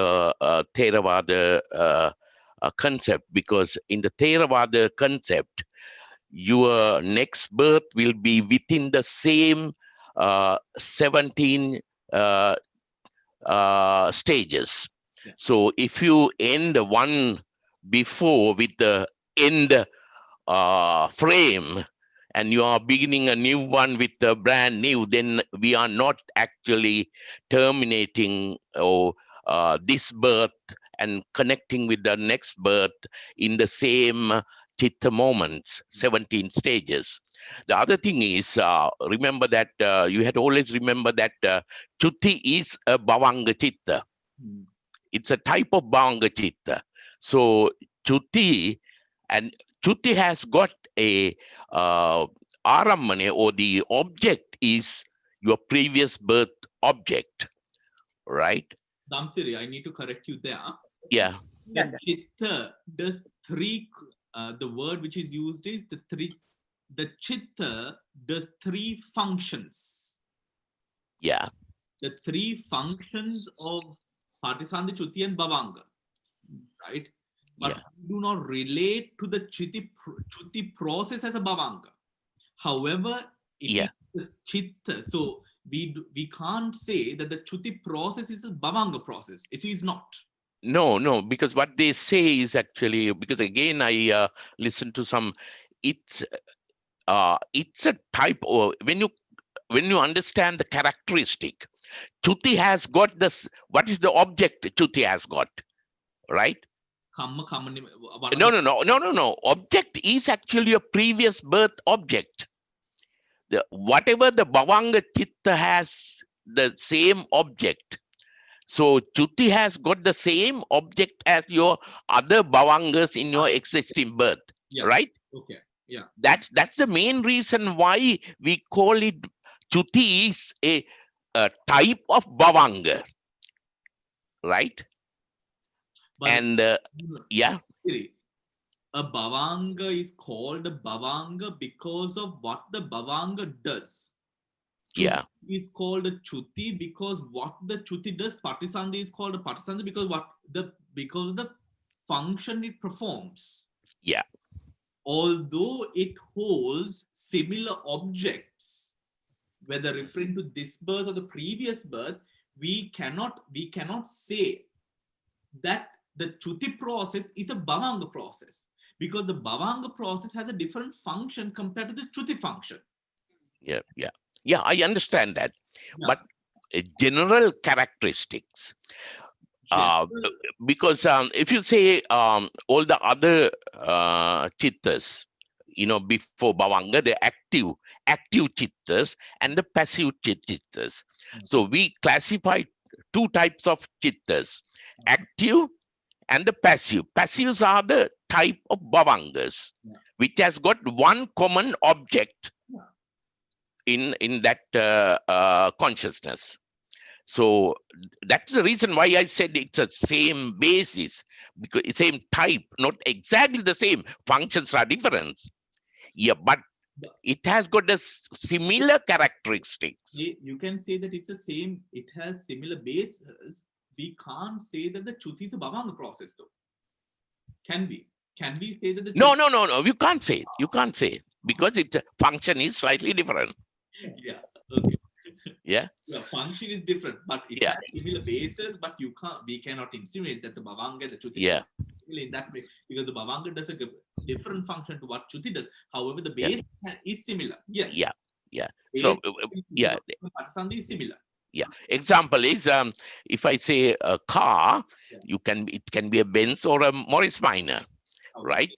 Theravada concept, because in the Theravada concept, your next birth will be within the same 17 stages. So if you end one before with the end frame, and you are beginning a new one with a brand new, then we are not actually terminating this birth and connecting with the next birth in the same chitta moments, 17 stages. The other thing is, remember that you had always remember that Chutti is a Bhavanga Chitta. It's a type of Bhavanga Chitta. So Chutti has got a Aramane, or the object is your previous birth object, right? Damsiri, I need to correct you there. Yeah. The chitta does three, the word which is used is the chitta does three functions. Yeah. The three functions of Patisandhi, Chutti and Bhavanga, right? But we do not relate to the Chutti process as a Bhavanga. However, it is chitta. So we can't say that the Chutti process is a Bhavanga process. It is not. No, because what they say is actually, because again, I listened to some, it's a type of, when you understand the characteristic, Chutti has got this, what is the object Chutti has got, right? No. Object is actually a previous birth object. Whatever the Bhavanga Chitta has the same object. So Chutti has got the same object as your other Bhavangas in your existing birth, right? Okay. Yeah. That's the main reason why we call it Chutti is a type of Bhavanga, right? But and a Bhavanga is called a Bhavanga because of what the Bhavanga does. Chutti is called a Chutti because what the Chutti does. Patisandhi is called a Patisandhi because because of the function it performs. Yeah. Although it holds similar objects, whether referring to this birth or the previous birth, we cannot say that the Chutti process is a Bhavanga process, because the Bhavanga process has a different function compared to the Chutti function. Yeah, I understand that. But general characteristics, because if you say all the other chittas, before Bhavanga, the active chittas and the passive chittas. So we classify two types of chittas, active and the passive. Passives are the type of Bhavangas, which has got one common object, in that consciousness. So that's the reason why I said it's the same basis, because it's same type, not exactly the same. Functions are different. Yeah, but it has got a similar characteristics. You can say that it's the same, it has similar bases. We can't say that the Chuti is a Bhavanga process though. Can we? Can we say that the No, you can't say it. You can't say it because its function is slightly different. Yeah. Okay. Yeah. The function is different, but it has similar bases, but we cannot insinuate that the Bhavanga and the Chuti is similar in that way, because the Bhavanga does a different function to what Chuti does. However, the base is similar. Yes. Yeah. So Patisandhi is similar. Yeah. Example is if I say a car, it can be a Benz or a Morris Minor, right?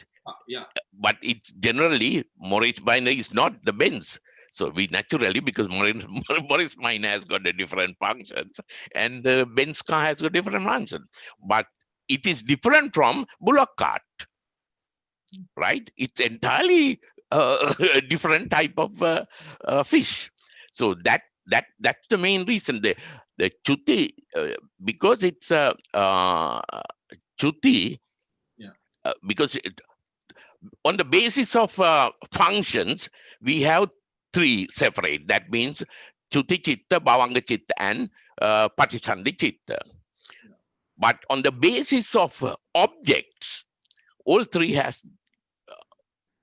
Yeah. But it's generally Morris Minor is not the Benz. So we naturally, because Morris Minor has got a different functions and the Benz car has a different function, but it is different from bullock cart, right? It's entirely a different type of fish. So that's the main reason. The Chuti, because it's a Chuti, because on the basis of functions, we have three separate. That means Chuti Chitta, Bhavanga Chitta, and Patisandhi Chitta. But on the basis of objects, all three has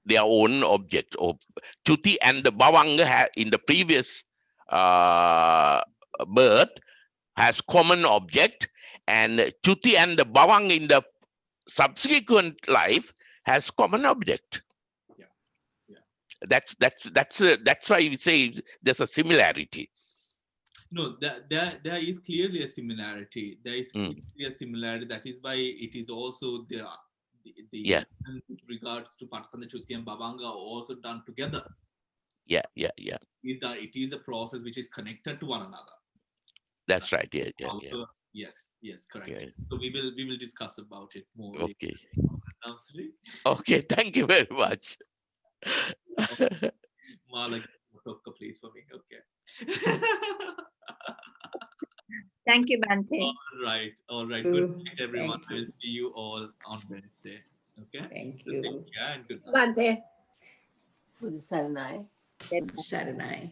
their own objects. Of Chuti and the Bhavanga in the previous birth has common object, and Chuti and the Bhavanga in the subsequent life has common object. That's why we say there's a similarity. No, there is clearly a similarity. There is clearly a similarity. That is why it is also the with regards to Patisandhi, Chuti, and Bhavanga are also done together. Yeah. It is a process which is connected to one another. That's right. Yeah. Yes, correct. Yeah. So we will discuss about it more. Okay. Later. Okay. Thank you very much. Mala, please for me. Okay. Thank you, Bhante. All right. Good night, everyone. I will see you all on Wednesday. Okay. Thank you. Yeah, and good night. Bhante. Good Saranai. Saranai.